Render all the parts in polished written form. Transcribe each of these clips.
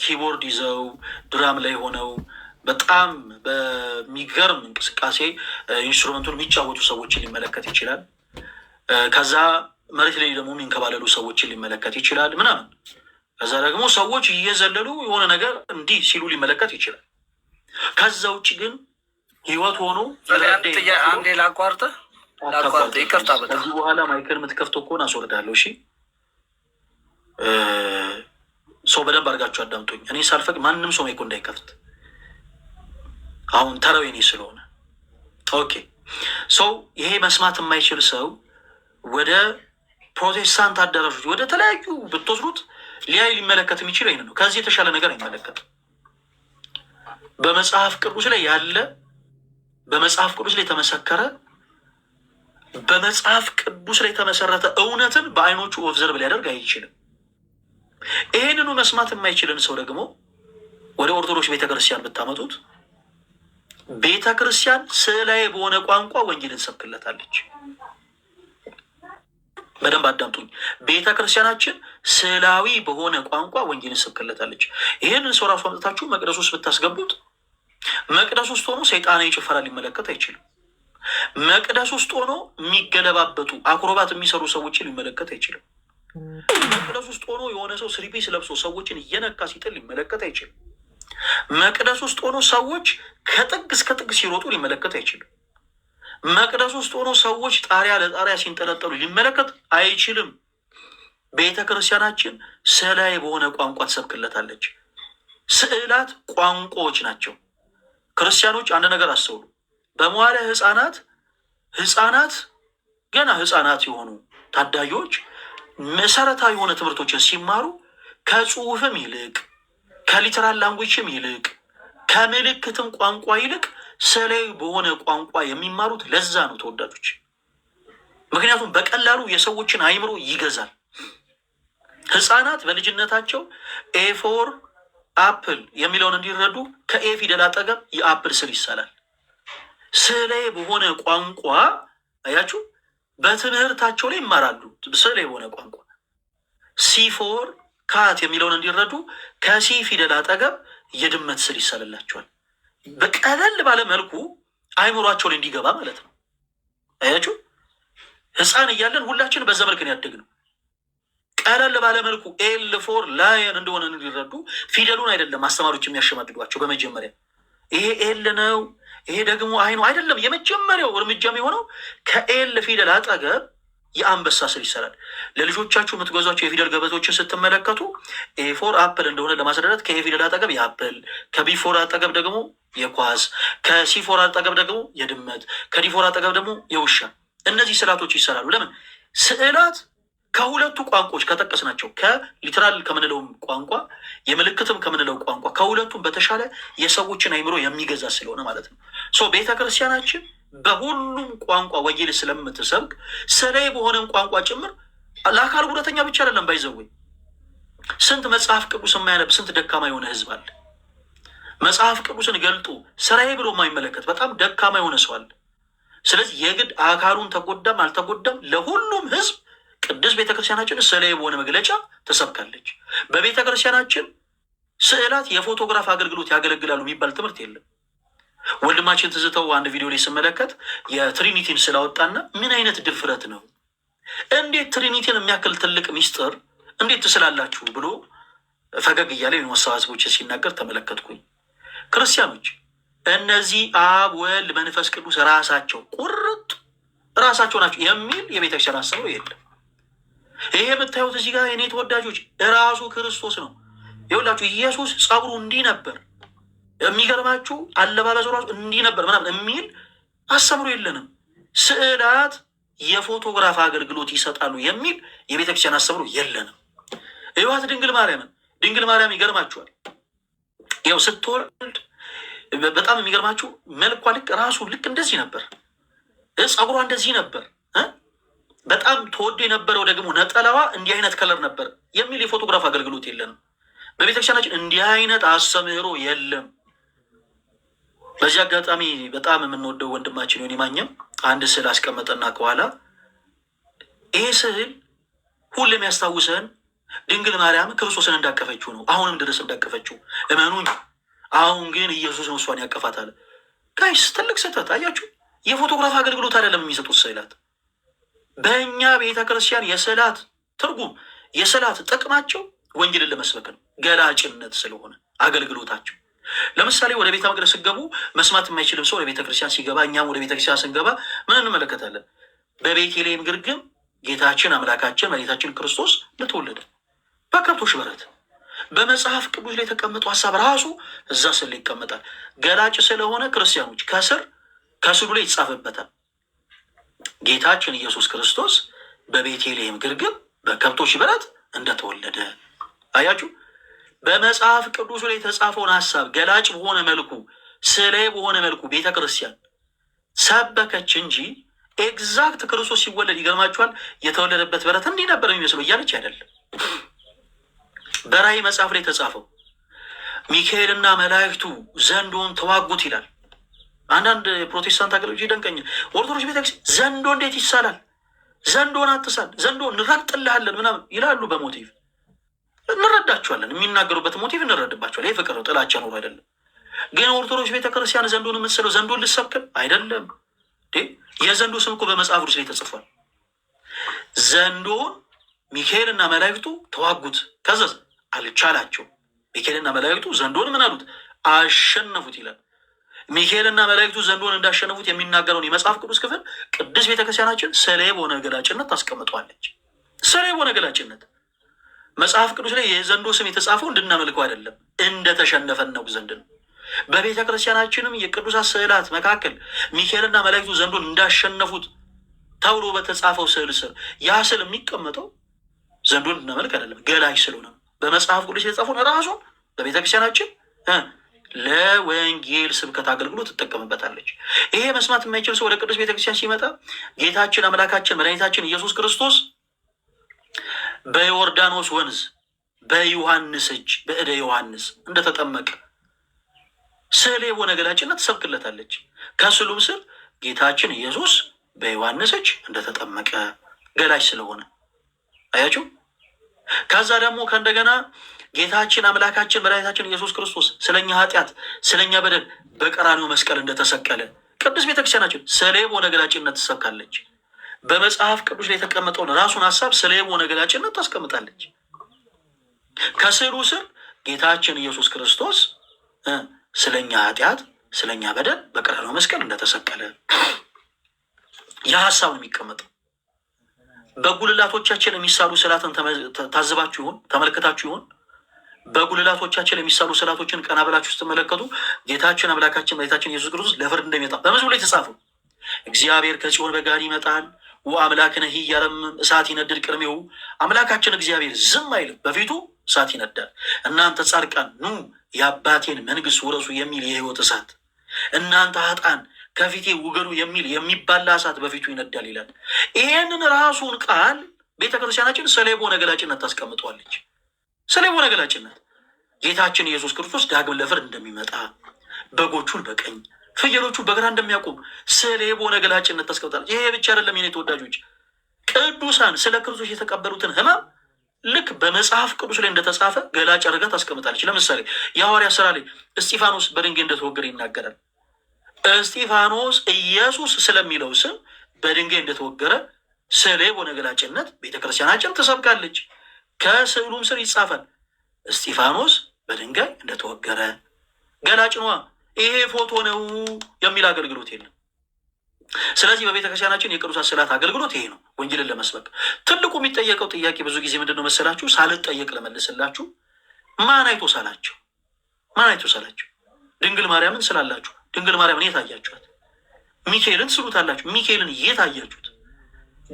ኪቦርድ ይዘው ድራም ላይ ሆነው በጣም በሚገርም እንቅስቃሴ ኢንስትሩመንቱን የሚጫወቱ ሰዎችን ሊመለከት ይችላል። ከዛ መሬት ላይ ደግሞ የሚንከባለሉ ሰዎችን ሊመለከት ይችላል ምናምን። ከዛ ደግሞ ሰዎች እየዘለሉ የሆነ ነገር እንዲህ ሲሉ ሊመለከት ይችላል። ከዛ ውጭ ግን ህይወት ሆኖ አንዴ ላቋርጥ፣ ይቅርታ። ከዚህ በኋላ ማይክል የምትከፍተው ከሆነ አስወርዳለሁ። እሺ፣ ሰው በደንብ አድርጋችሁ አዳምጡኝ። እኔ ሳልፈቅ ማንም ሰው ማይኮ እንዳይከፍት አሁን ተራው የኔ ስለሆነ። ኦኬ፣ ሰው ይሄ መስማት የማይችል ሰው ወደ ፕሮቴስታንት አዳራሾች ወደ ተለያዩ ብትወስዱት ሊመለከት የሚችል ይህን ነው። ከዚህ የተሻለ ነገር አይመለከትም። በመጽሐፍ ቅዱስ ላይ ያለ፣ በመጽሐፍ ቅዱስ ላይ የተመሰከረ፣ በመጽሐፍ ቅዱስ ላይ የተመሰረተ እውነትን በአይኖቹ ኦብዘርቭ ሊያደርግ አይችልም። ይህንኑ መስማት የማይችልን ሰው ደግሞ ወደ ኦርቶዶክስ ቤተክርስቲያን ብታመጡት ቤተክርስቲያን ስዕላዊ በሆነ ቋንቋ ወንጌልን ሰብክለታለች። በደንብ አዳምጡኝ። ቤተክርስቲያናችን ስዕላዊ በሆነ ቋንቋ ወንጌልን ሰብክለታለች። ይህንን ሰው ራሱ አምጥታችሁ መቅደስ ውስጥ ብታስገቡት መቅደስ ውስጥ ሆኖ ሰይጣናዊ ጭፈራ ሊመለከት አይችልም። መቅደስ ውስጥ ሆኖ የሚገለባበጡ አክሮባት የሚሰሩ ሰዎችን ሊመለከት አይችልም። መቅደስ ውስጥ ሆኖ የሆነ ሰው ስሪፒስ ለብሶ ሰዎችን እየነካ ሲጥል ሊመለከት አይችልም። መቅደስ ውስጥ ሆኖ ሰዎች ከጥግ እስከ ጥግ ሲሮጡ ሊመለከት አይችልም። መቅደስ ውስጥ ሆኖ ሰዎች ጣሪያ ለጣሪያ ሲንጠለጠሉ ሊመለከት አይችልም። ቤተ ክርስቲያናችን ስዕላዊ በሆነ ቋንቋ ትሰብክለታለች። ስዕላት ቋንቋዎች ናቸው። ክርስቲያኖች አንድ ነገር አስተውሉ። በመዋለ ህፃናት ገና ህፃናት የሆኑ ታዳጊዎች መሰረታዊ የሆነ ትምህርቶችን ሲማሩ ከጽሁፍም ይልቅ ከሊተራል ላንጉጅም ይልቅ ከምልክትም ቋንቋ ይልቅ ስዕላዊ በሆነ ቋንቋ የሚማሩት ለዛ ነው ተወዳጆች። ምክንያቱም በቀላሉ የሰዎችን አይምሮ ይገዛል። ህፃናት በልጅነታቸው ኤፎር አፕል የሚለውን እንዲረዱ ከኤ ፊደል አጠገብ የአፕል ስዕል ይሳላል። ስዕላዊ በሆነ ቋንቋ አያችሁ፣ በትምህርታቸው ላይ ይማራሉ። ስዕላዊ በሆነ ቋንቋ ሲፎር ካት የሚለውን እንዲረዱ ከሲ ፊደል አጠገብ የድመት ስዕል ይሳልላቸዋል። በቀለል ባለ መልኩ አይምሯቸው ላይ እንዲገባ ማለት ነው። አያችሁ፣ ህፃን እያለን ሁላችን በዛ መልክ ነው ያደግነው። ቀለል ባለ መልኩ ኤል ፎር ላየን እንደሆነ እንዲረዱ ፊደሉን አይደለም አስተማሪዎች የሚያሸማድዷቸው። በመጀመሪያ ይሄ ኤል ነው፣ ይሄ ደግሞ አይ ነው አይደለም። የመጀመሪያው እርምጃም የሆነው ከኤል ፊደል አጠገብ የአንበሳ ስዕል ይሰራል። ለልጆቻችሁ የምትገዟቸው የፊደል ገበቶችን ስትመለከቱ ኤፎር አፕል እንደሆነ ለማስረዳት ከኤ ፊደል አጠገብ የአፕል፣ ከቢፎር አጠገብ ደግሞ የኳስ፣ ከሲፎር አጠገብ ደግሞ የድመት፣ ከዲፎር አጠገብ ደግሞ የውሻ፣ እነዚህ ስዕላቶች ይሰራሉ። ለምን? ስዕላት ከሁለቱ ቋንቋዎች ከጠቀስናቸው ከሊትራል ከምንለውም ቋንቋ የምልክትም ከምንለው ቋንቋ ከሁለቱም በተሻለ የሰዎችን አይምሮ የሚገዛ ስለሆነ ማለት ነው። ቤተ ክርስቲያናችን በሁሉም ቋንቋ ወንጌል ስለምትሰብክ ስዕላዊ በሆነም ቋንቋ ጭምር ለአካል ጉዳተኛ ብቻ አይደለም። ባይዘወይ ስንት መጽሐፍ ቅዱስ የማያነብ ስንት ደካማ የሆነ ህዝብ አለ። መጽሐፍ ቅዱስን ገልጦ ስራዬ ብሎ የማይመለከት በጣም ደካማ የሆነ ሰው አለ። ስለዚህ የግድ አካሉን ተጎዳም አልተጎዳም ለሁሉም ህዝብ ቅዱስ ቤተክርስቲያናችን ስዕላዊ በሆነ መግለጫ ተሰብካለች። በቤተክርስቲያናችን ስዕላት የፎቶግራፍ አገልግሎት ያገለግላሉ የሚባል ትምህርት የለም። ወንድማችን ትዝተው አንድ ቪዲዮ ላይ ስመለከት የትሪኒቲን ስላወጣና ምን አይነት ድፍረት ነው! እንዴት ትሪኒቲን የሚያክል ትልቅ ሚስጥር እንዴት ትስላላችሁ ብሎ ፈገግ እያለ ወሳዋዝቦች ሲናገር ተመለከትኩኝ። ክርስቲያኖች እነዚህ አብ ወልድ መንፈስ ቅዱስ ራሳቸው ቁርጥ ራሳቸው ናቸው የሚል የቤተክርስቲያን አስተምሮ የለም። ይሄ የምታዩት እዚህ ጋር የኔ ተወዳጆች ራሱ ክርስቶስ ነው። ይኸውላችሁ ኢየሱስ ጸጉሩ እንዲህ ነበር፣ የሚገርማችሁ አለባበሱ ራሱ እንዲህ ነበር ምናምን የሚል አስተምሮ የለንም። ስዕላት የፎቶግራፍ አገልግሎት ይሰጣሉ የሚል የቤተክርስቲያን አስተምሮ የለንም። ይዋት ድንግል ማርያም ይገርማችኋል። ያው ስትወልድ በጣም የሚገርማችሁ መልኳ ልክ እንደዚህ ነበር፣ ጸጉሯ እንደዚህ ነበር። በጣም ተወዶ የነበረው ደግሞ ነጠላዋ እንዲህ አይነት ከለር ነበር የሚል የፎቶግራፍ አገልግሎት የለንም። በቤተክርስቲያናችን እንዲህ አይነት አስተምህሮ የለም። በዚህ አጋጣሚ በጣም የምንወደው ወንድማችን ዮኒ ማኛም አንድ ስዕል አስቀመጠና ከኋላ ይሄ ስዕል ሁሌም ያስታውሰን ድንግል ማርያም ክርስቶስን እንዳቀፈችው ነው፣ አሁንም ድረስ እንዳቀፈችው እመኑኝ። አሁን ግን ኢየሱስ ነው እሷን ያቀፋታል። ጋይስ ትልቅ ስህተት አያችሁ። የፎቶግራፍ አገልግሎት አይደለም የሚሰጡት ስዕላት። በእኛ ቤተ ክርስቲያን የስዕላት ትርጉም የስዕላት ጥቅማቸው ወንጌልን ለመስበክ ነው፣ ገላጭነት ስለሆነ አገልግሎታቸው። ለምሳሌ ወደ ቤተ መቅደስ ስገቡ መስማት የማይችልም ሰው ወደ ቤተ ክርስቲያን ሲገባ፣ እኛም ወደ ቤተ ክርስቲያን ስንገባ ምን እንመለከታለን? በቤተልሔም ግርግም ጌታችን አምላካችን መድኃኒታችን ክርስቶስ እንደተወለደ በከብቶች በረት። በመጽሐፍ ቅዱስ ላይ የተቀመጠው ሀሳብ ራሱ እዛ ስል ላይ ይቀመጣል። ገላጭ ስለሆነ ክርስቲያኖች ከስሉ ላይ ይጻፍበታል። ጌታችን ኢየሱስ ክርስቶስ በቤተልሔም ግርግም በከብቶች በረት እንደተወለደ አያችሁ። በመጽሐፍ ቅዱስ ላይ የተጻፈውን ሀሳብ ገላጭ በሆነ መልኩ ስዕላዊ በሆነ መልኩ ቤተ ክርስቲያን ሰበከች እንጂ ኤግዛክት ክርስቶስ ሲወለድ ይገርማችኋል፣ የተወለደበት በረት እንዲህ ነበር የሚመስለው እያለች አይደለም። በራእይ መጽሐፍ ላይ የተጻፈው ሚካኤልና መላእክቱ ዘንዶን ተዋጉት ይላል። አንዳንድ ፕሮቴስታንት አገልግሎች ይደንቀኛል። ኦርቶዶክስ ቤተክርስቲያን ዘንዶ እንዴት ይሳላል? ዘንዶን አትሳል፣ ዘንዶ እንረግጥልሃለን ምናምን ይላሉ። በሞቲቭ እንረዳቸዋለን፣ የሚናገሩበት ሞቲቭ እንረድባቸዋል። ይህ ፍቅር ነው፣ ጥላቻ ኖሮ አይደለም። ግን ኦርቶዶክስ ቤተክርስቲያን ዘንዶን የምትስለው ዘንዶን ልሰብክን አይደለም። የዘንዶ ስም እኮ በመጽሐፍ ቅዱስ ላይ ተጽፏል። ዘንዶን ሚካኤልና መላእክቱ ተዋጉት፣ ከዛ አልቻላቸው። ሚካኤልና መላእክቱ ዘንዶን ምን አሉት? አሸነፉት ይላል። ሚካኤልና መላእክቱ ዘንዶን እንዳሸነፉት የሚናገረውን የመጽሐፍ ቅዱስ ክፍል ቅዱስ ቤተክርስቲያናችን ስዕላዊ በሆነ ገላጭነት ታስቀምጠዋለች። ስዕላዊ በሆነ ገላጭነት መጽሐፍ ቅዱስ ላይ የዘንዶ ስም የተጻፈው እንድናመልከው አይደለም፣ እንደተሸነፈ እናውቅ ዘንድ ነው። በቤተ ክርስቲያናችንም የቅዱሳት ስዕላት መካከል ሚካኤልና መላእክቱ ዘንዶን እንዳሸነፉት ተብሎ በተጻፈው ስዕል ስር ያ ስዕል የሚቀመጠው ዘንዶን እንድናመልክ አይደለም፣ ገላጭ ስለሆነ በመጽሐፍ ቅዱስ የተጻፈውን ራሱን በቤተ ክርስቲያናችን ለወንጌል ስብከት አገልግሎት ትጠቀምበታለች። ይሄ መስማት የማይችል ሰው ወደ ቅዱስ ቤተክርስቲያን ሲመጣ ጌታችን አምላካችን መድኃኒታችን ኢየሱስ ክርስቶስ በዮርዳኖስ ወንዝ በዮሐንስ እጅ በእደ ዮሐንስ እንደተጠመቀ ስዕል የሆነ ገላጭነት ትሰብክለታለች። ከስዕሉም ስር ጌታችን ኢየሱስ በዮሐንስ እጅ እንደተጠመቀ ገላጭ ስለሆነ አያችሁ። ከዛ ደግሞ ከእንደገና ጌታችን አምላካችን መድኃኒታችን ኢየሱስ ክርስቶስ ስለኛ ኃጢአት ስለኛ በደል በቀራንዮ መስቀል እንደተሰቀለ ቅዱስ ቤተክርስቲያናችን ስዕል የሆነ ገላጭነት ትሰብካለች። በመጽሐፍ ቅዱስ ላይ የተቀመጠውን ራሱን ሀሳብ ስዕል የሆነ ገላጭነት ታስቀምጣለች። ከስዕሉ ስር ጌታችን ኢየሱስ ክርስቶስ ስለኛ ኃጢአት ስለኛ በደል በቀራንዮ መስቀል እንደተሰቀለ የሀሳብ ነው የሚቀመጠው። በጉልላቶቻችን የሚሳሉ ስዕላትን ታዝባችሁ ይሆን? ተመልክታችሁ ይሆን? በጉልላቶቻችን የሚሳሉ ስዕላቶችን ቀና ብላችሁ ስትመለከቱ ጌታችን አምላካችን መድኃኒታችን ኢየሱስ ክርስቶስ ለፍርድ እንደሚመጣ በመዝሙር ላይ ተጻፈው። እግዚአብሔር ከጽዮን በጋር ይመጣል ወአምላክነ ኢያረምም እሳት ይነድድ ቅድሜው። አምላካችን እግዚአብሔር ዝም አይልም፣ በፊቱ እሳት ይነዳል። እናንተ ጻድቃን ኑ የአባቴን መንግስት ውረሱ የሚል የህይወት እሳት፣ እናንተ ኃጥአን ከፊቴ ውገዱ የሚል የሚባላ እሳት በፊቱ ይነዳል ይላል። ይሄንን ራሱን ቃል ቤተክርስቲያናችን ስዕል በሆነ ገላጭነት ታስቀምጠዋለች። ስዕል በሆነ ገላጭነት ጌታችን ኢየሱስ ክርስቶስ ዳግም ለፍርድ እንደሚመጣ በጎቹን በቀኝ ፍየሎቹ በግራ እንደሚያቆም ስዕል በሆነ ገላጭነት ታስቀምጣለች። ይሄ ብቻ አይደለም የኔ ተወዳጆች፣ ቅዱሳን ስለ ክርስቶስ የተቀበሉትን ሕማም ልክ በመጽሐፍ ቅዱስ ላይ እንደተጻፈ ገላጭ አድርጋ ታስቀምጣለች። ለምሳሌ የሐዋርያት ሥራ ላይ እስጢፋኖስ በድንጋይ እንደተወገረ ይናገራል። እስጢፋኖስ ኢየሱስ ስለሚለው ስም በድንጋይ እንደተወገረ ስዕል በሆነ ገላጭነት ቤተክርስቲያናችን ትሰብካለች። ከስዕሉም ስር ይጻፋል እስጢፋኖስ በድንጋይ እንደተወገረ። ገላጭ ነዋ። ይሄ ፎቶ ነው የሚል አገልግሎት የለም። ስለዚህ በቤተክርስቲያናችን የቅዱሳት ስዕላት አገልግሎት ይሄ ነው፣ ወንጌልን ለመስበክ። ትልቁ የሚጠየቀው ጥያቄ ብዙ ጊዜ ምንድን ነው መሰላችሁ? ሳልጠየቅ ለመልስላችሁ፣ ማን አይቶ ሳላቸው? ማን አይቶ ሳላቸው? ድንግል ማርያምን ስላላችሁ ድንግል ማርያምን የት አያችኋት? ሚካኤልን ትስሉታላችሁ። ሚካኤልን የት አያችሁት?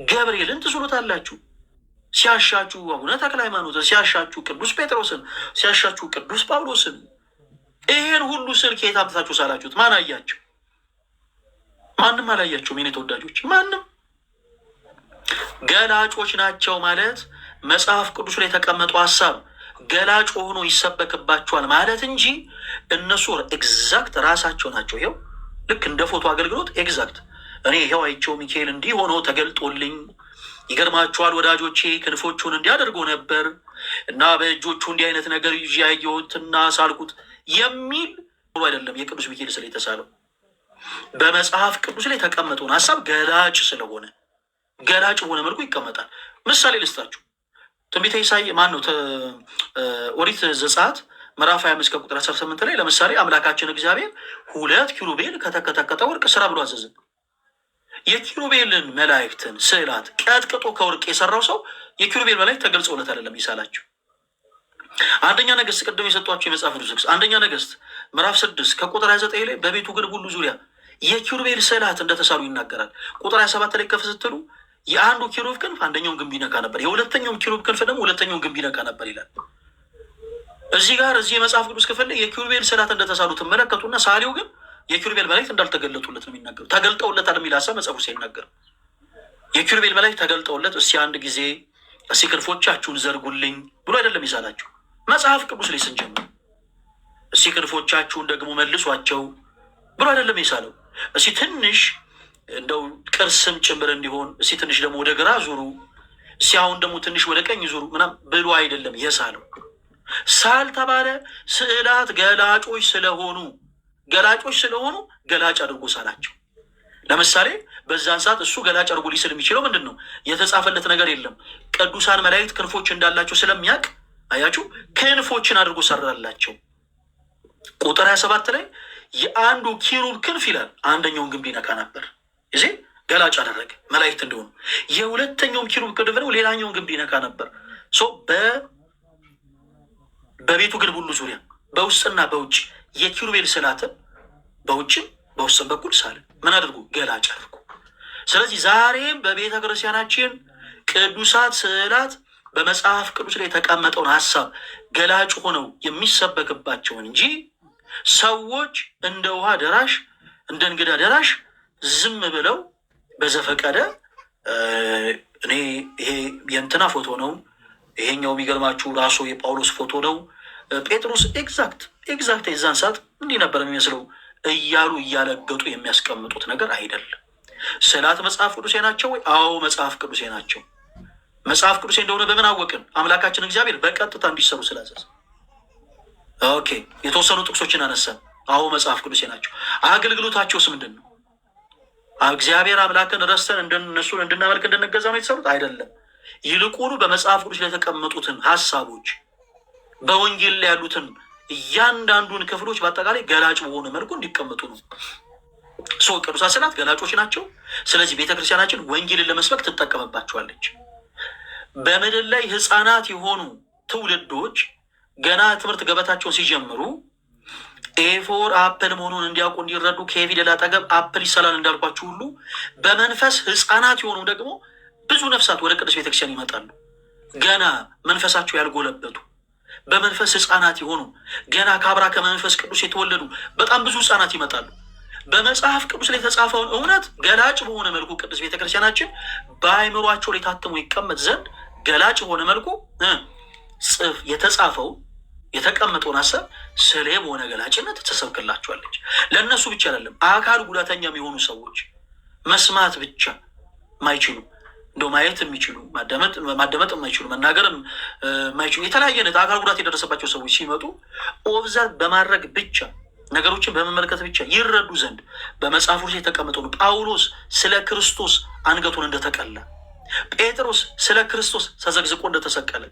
ገብርኤልን ትስሉታላችሁ። ሲያሻችሁ አቡነ ተክለ ሃይማኖትን፣ ሲያሻችሁ ቅዱስ ጴጥሮስን፣ ሲያሻችሁ ቅዱስ ጳውሎስን። ይሄን ሁሉ ስዕል ከየት አምጥታችሁ ሳላችሁት? ማን አያቸው? ማንም አላያቸውም። የኔ ተወዳጆች ማንም። ገላጮች ናቸው ማለት መጽሐፍ ቅዱስ ላይ የተቀመጠው ሀሳብ ገላጭ ሆኖ ይሰበክባቸዋል ማለት እንጂ እነሱ ኤግዛክት ራሳቸው ናቸው። ይኸው ልክ እንደ ፎቶ አገልግሎት ኤግዛክት እኔ ይኸው አይቼው ሚካኤል እንዲህ ሆኖ ተገልጦልኝ ይገርማችኋል ወዳጆቼ፣ ክንፎቹን እንዲያደርጎ ነበር እና በእጆቹ እንዲህ አይነት ነገር ይዤ ያየሁትና ሳልኩት የሚል አይደለም። የቅዱስ ሚካኤል ስዕል የተሳለው በመጽሐፍ ቅዱስ ላይ የተቀመጠውን ሀሳብ ገላጭ ስለሆነ ገላጭ በሆነ መልኩ ይቀመጣል። ምሳሌ ልስጣችሁ። ትንቢተ ኢሳይያስ ማን ነው? ኦሪት ዘጸአት ምዕራፍ 25 ከቁጥር 18 ላይ ለምሳሌ አምላካችን እግዚአብሔር 2 ኪሩቤል ከተቀጠቀጠ ወርቅ ስራ ብሎ አዘዘ። የኪሩቤልን መላእክትን ስዕላት ቀጥቅጦ ከወርቅ የሰራው ሰው የኪሩቤል መላእክት ተገልጸውለት አይደለም ይሳላቸው። አንደኛ ነገስት ቅድም የሰጧቸው የመጽሐፍ ቅዱስ አንደኛ ነገስት ምዕራፍ 6 ከቁጥር 29 ላይ በቤቱ ግንብ ሁሉ ዙሪያ የኪሩቤል ስዕላት እንደተሳሉ ይናገራል። ቁጥር 27 ላይ ከፍ ስትሉ የአንዱ ኪሩብ ክንፍ አንደኛውን ግንብ ይነካ ነበር፣ የሁለተኛውም ኪሩብ ክንፍ ደግሞ ሁለተኛውን ግንብ ይነካ ነበር ይላል። እዚህ ጋር እዚህ የመጽሐፍ ቅዱስ ክፍል ላይ የኪሩቤል ስዕላት እንደተሳሉ ትመለከቱና ሳሌው ግን የኪሩቤል መላእክት እንዳልተገለጡለት ነው የሚናገሩ። ተገልጠውለታል የሚል ሀሳብ መጽሐፍ ቅዱስ አይናገርም። የኪሩቤል መላእክት ተገልጠውለት እስኪ አንድ ጊዜ እስኪ ክንፎቻችሁን ዘርጉልኝ ብሎ አይደለም ይሳላቸው። መጽሐፍ ቅዱስ ላይ ስንጀምር እስኪ ክንፎቻችሁን ደግሞ መልሷቸው ብሎ አይደለም ይሳለው። እስኪ ትንሽ እንደው ቅርስም ጭምር እንዲሆን እስኪ ትንሽ ደግሞ ወደ ግራ ዙሩ፣ እስኪ አሁን ደግሞ ትንሽ ወደ ቀኝ ዙሩ ምናምን ብሎ አይደለም የሳለው። ሳል ተባለ። ስዕላት ገላጮች ስለሆኑ ገላጭ አድርጎ ሳላቸው። ለምሳሌ በዛን ሰዓት እሱ ገላጭ አድርጎ ሊስል የሚችለው ምንድን ነው? የተጻፈለት ነገር የለም። ቅዱሳን መላእክት ክንፎች እንዳላቸው ስለሚያውቅ አያችሁ፣ ክንፎችን አድርጎ ሰራላቸው። ቁጥር 27 ላይ የአንዱ ኪሩብ ክንፍ ይላል አንደኛውን ግንብ ይነካ ነበር። እዚህ ገላጭ አደረገ መላእክት እንደሆኑ። የሁለተኛውም ኪሩብ ክንፍ ነው ሌላኛውን ግንብ ይነካ ነበር። በቤቱ ግንብ ሁሉ ዙሪያ በውስጥና በውጭ የኪሩቤል ስዕላትን በውጭም በውስጥም በኩል ሳለ ምን አድርጉ? ገላጭ አድርጉ። ስለዚህ ዛሬም በቤተ ክርስቲያናችን ቅዱሳት ስዕላት በመጽሐፍ ቅዱስ ላይ የተቀመጠውን ሀሳብ ገላጭ ሆነው የሚሰበክባቸውን እንጂ ሰዎች እንደ ውሃ ደራሽ እንደ እንግዳ ደራሽ ዝም ብለው በዘፈቀደ እኔ ይሄ የእንትና ፎቶ ነው፣ ይሄኛው የሚገርማችሁ ራሱ የጳውሎስ ፎቶ ነው፣ ጴጥሮስ ኤግዛክት የዛን ሰዓት እንዲህ ነበር የሚመስለው እያሉ እያለገጡ የሚያስቀምጡት ነገር አይደለም። ስዕላት መጽሐፍ ቅዱሴ ናቸው ወይ? አዎ መጽሐፍ ቅዱሴ ናቸው። መጽሐፍ ቅዱሴ እንደሆነ በምን አወቅን? አምላካችን እግዚአብሔር በቀጥታ እንዲሰሩ ስላዘዝ። ኦኬ የተወሰኑ ጥቅሶችን አነሳን። አዎ መጽሐፍ ቅዱሴ ናቸው። አገልግሎታቸውስ ምንድን ነው? እግዚአብሔር አምላክን ረስተን እነሱን እንድናመልክ እንድንገዛ ነው የተሰሩት? አይደለም። ይልቁኑ በመጽሐፍ ቅዱስ ላይ የተቀመጡትን ሀሳቦች በወንጌል ላይ ያሉትን እያንዳንዱን ክፍሎች በአጠቃላይ ገላጭ በሆነ መልኩ እንዲቀመጡ ነው። ቅዱሳት ስዕላት ገላጮች ናቸው። ስለዚህ ቤተክርስቲያናችን ወንጌልን ለመስበክ ትጠቀምባቸዋለች። በምድር ላይ ህፃናት የሆኑ ትውልዶች ገና ትምህርት ገበታቸውን ሲጀምሩ ኤፎር አፕል መሆኑን እንዲያውቁ እንዲረዱ ከፊደል አጠገብ አፕል ይሰላል እንዳልኳችሁ ሁሉ በመንፈስ ህፃናት የሆኑ ደግሞ ብዙ ነፍሳት ወደ ቅዱስ ቤተክርስቲያን ይመጣሉ። ገና መንፈሳቸው ያልጎለበቱ በመንፈስ ህፃናት የሆኑ ገና ከአብራ ከመንፈስ ቅዱስ የተወለዱ በጣም ብዙ ህፃናት ይመጣሉ። በመጽሐፍ ቅዱስ ላይ የተጻፈውን እውነት ገላጭ በሆነ መልኩ ቅዱስ ቤተክርስቲያናችን በአእምሯቸው ላይ ታትሞ ይቀመጥ ዘንድ ገላጭ በሆነ መልኩ የተጻፈው የተቀመጠውን ሀሳብ ስለ በሆነ ገላጭነት ተሰብክላቸዋለች። ለእነሱ ብቻ አይደለም፣ አካል ጉዳተኛም የሆኑ ሰዎች መስማት ብቻ ማይችሉ እንደው ማየት የሚችሉ ማዳመጥ የማይችሉ መናገር የማይችሉ የተለያየ አይነት አካል ጉዳት የደረሰባቸው ሰዎች ሲመጡ ኦብዘርቭ በማድረግ ብቻ ነገሮችን በመመልከት ብቻ ይረዱ ዘንድ በመጽሐፉ ላይ የተቀመጠው ነው። ጳውሎስ ስለ ክርስቶስ አንገቱን እንደተቀላ፣ ጴጥሮስ ስለ ክርስቶስ ተዘግዝቆ እንደተሰቀለ፣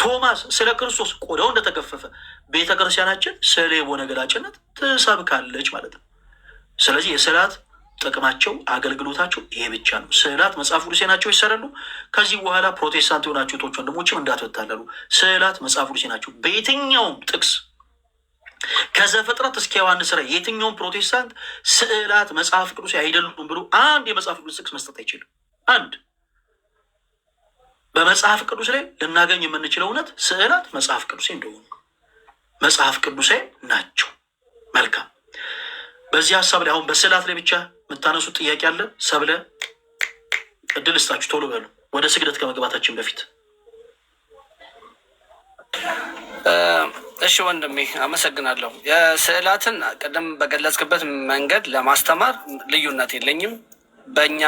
ቶማስ ስለ ክርስቶስ ቆዳው እንደተገፈፈ ቤተ ክርስቲያናችን ስለ የሆነ ገላጭነት ትሰብካለች ማለት ነው። ስለዚህ የስዕላት ጥቅማቸው አገልግሎታቸው ይሄ ብቻ ነው። ስዕላት መጽሐፍ ቅዱሴ ናቸው ይሰራሉ። ከዚህ በኋላ ፕሮቴስታንት የሆናችሁ እህቶች ወንድሞችም እንዳትበታለሉ። ስዕላት መጽሐፍ ቅዱሴ ናቸው። በየትኛውም ጥቅስ ከዘፍጥረት እስከ ዮሐንስ ራዕይ የትኛውም ፕሮቴስታንት ስዕላት መጽሐፍ ቅዱሴ አይደሉም ብሎ አንድ የመጽሐፍ ቅዱስ ጥቅስ መስጠት አይችልም። አንድ በመጽሐፍ ቅዱስ ላይ ልናገኝ የምንችለው እውነት ስዕላት መጽሐፍ ቅዱሴ እንደሆኑ መጽሐፍ ቅዱሴ ናቸው። መልካም። በዚህ ሀሳብ ላይ አሁን በስዕላት ላይ ብቻ የምታነሱት ጥያቄ አለ? ሰብለ እድል ስጣችሁ፣ ቶሎ በሉ ወደ ስግደት ከመግባታችን በፊት። እሺ ወንድሜ አመሰግናለሁ። የስዕላትን ቅድም በገለጽክበት መንገድ ለማስተማር ልዩነት የለኝም። በእኛ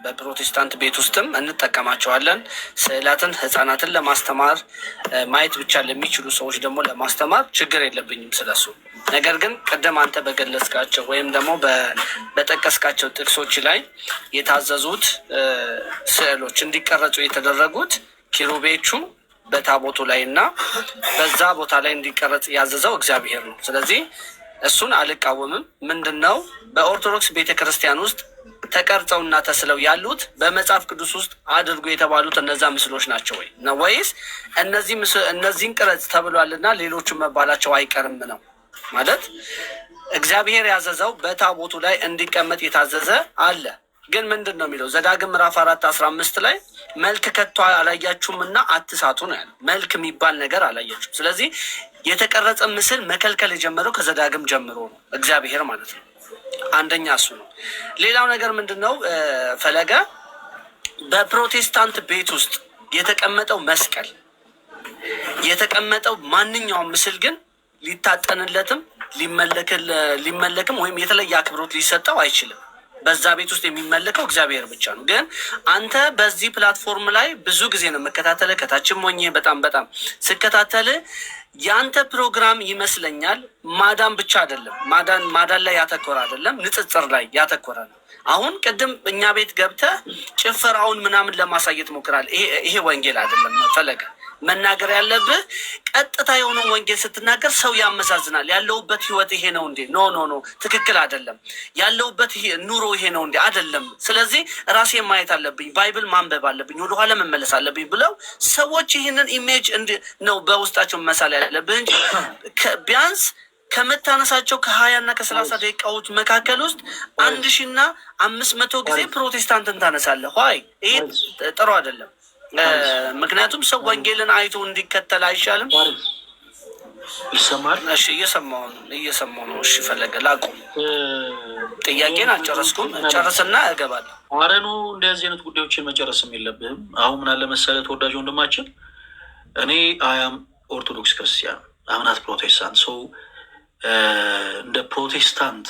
በፕሮቴስታንት ቤት ውስጥም እንጠቀማቸዋለን። ስዕላትን ህፃናትን ለማስተማር ማየት ብቻ ለሚችሉ ሰዎች ደግሞ ለማስተማር ችግር የለብኝም ስለሱ። ነገር ግን ቅድም አንተ በገለጽካቸው ወይም ደግሞ በጠቀስካቸው ጥቅሶች ላይ የታዘዙት ስዕሎች እንዲቀረጹ የተደረጉት ኪሩቤቹ በታቦቱ ላይ እና በዛ ቦታ ላይ እንዲቀረጽ ያዘዘው እግዚአብሔር ነው። ስለዚህ እሱን አልቃወምም። ምንድን ነው በኦርቶዶክስ ቤተክርስቲያን ውስጥ ተቀርጸውና ተስለው ያሉት በመጽሐፍ ቅዱስ ውስጥ አድርጎ የተባሉት እነዛ ምስሎች ናቸው ወይ ነው ወይስ እነዚህን ቅረጽ ተብሏልና ሌሎቹን መባላቸው አይቀርም ነው ማለት? እግዚአብሔር ያዘዘው በታቦቱ ላይ እንዲቀመጥ የታዘዘ አለ። ግን ምንድን ነው የሚለው ዘዳግም ምዕራፍ 4:15 ላይ መልክ ከቶ አላያችሁም እና አትሳቱ ነው ያለው። መልክ የሚባል ነገር አላያችሁም። ስለዚህ የተቀረጸ ምስል መከልከል የጀመረው ከዘዳግም ጀምሮ ነው እግዚአብሔር ማለት ነው። አንደኛ እሱ ነው። ሌላው ነገር ምንድን ነው ፈለገ፣ በፕሮቴስታንት ቤት ውስጥ የተቀመጠው መስቀል የተቀመጠው ማንኛውም ምስል ግን ሊታጠንለትም ሊመለክም ወይም የተለየ አክብሮት ሊሰጠው አይችልም። በዛ ቤት ውስጥ የሚመለከው እግዚአብሔር ብቻ ነው። ግን አንተ በዚህ ፕላትፎርም ላይ ብዙ ጊዜ ነው መከታተል፣ ከታችም ሆኜ በጣም ስከታተል ያንተ ፕሮግራም ይመስለኛል ማዳን ብቻ አይደለም፣ ማዳን ላይ ያተኮረ አይደለም፣ ንጽጽር ላይ ያተኮረ ነው። አሁን ቅድም እኛ ቤት ገብተህ ጭፈራውን ምናምን ለማሳየት ሞክራል። ይሄ ወንጌል አይደለም ፈለገ። መናገር ያለብህ ቀጥታ የሆነው ወንጌል ስትናገር ሰው ያመዛዝናል። ያለውበት ህይወት ይሄ ነው እንዴ? ኖ ትክክል አይደለም። ያለውበት ኑሮ ይሄ ነው እንዴ? አይደለም። ስለዚህ ራሴን ማየት አለብኝ፣ ባይብል ማንበብ አለብኝ፣ ወደኋላ መመለስ አለብኝ ብለው ሰዎች ይህንን ኢሜጅ ነው በውስጣቸው መሳል ያለብህ እንጂ ቢያንስ ከምታነሳቸው ከ20 እና ከ30 ደቂቃዎች መካከል ውስጥ 1500 ጊዜ ፕሮቴስታንትን ታነሳለህ። ይሄ ጥሩ አይደለም። ምክንያቱም ሰው ወንጌልን አይቶ እንዲከተል አይሻልም? ይሰማል። እሺ እየሰማሁ ነው። እሺ ፈለገ ላቁም። ጥያቄን አልጨረስኩም። ጨርስና እገባለሁ። አረኑ እንደዚህ አይነት ጉዳዮችን መጨረስም የለብህም። አሁን ምን አለ መሰለህ ተወዳጅ ወንድማችን፣ እኔ አያም ኦርቶዶክስ ክርስቲያን አምናት ፕሮቴስታንት ሰው እንደ ፕሮቴስታንት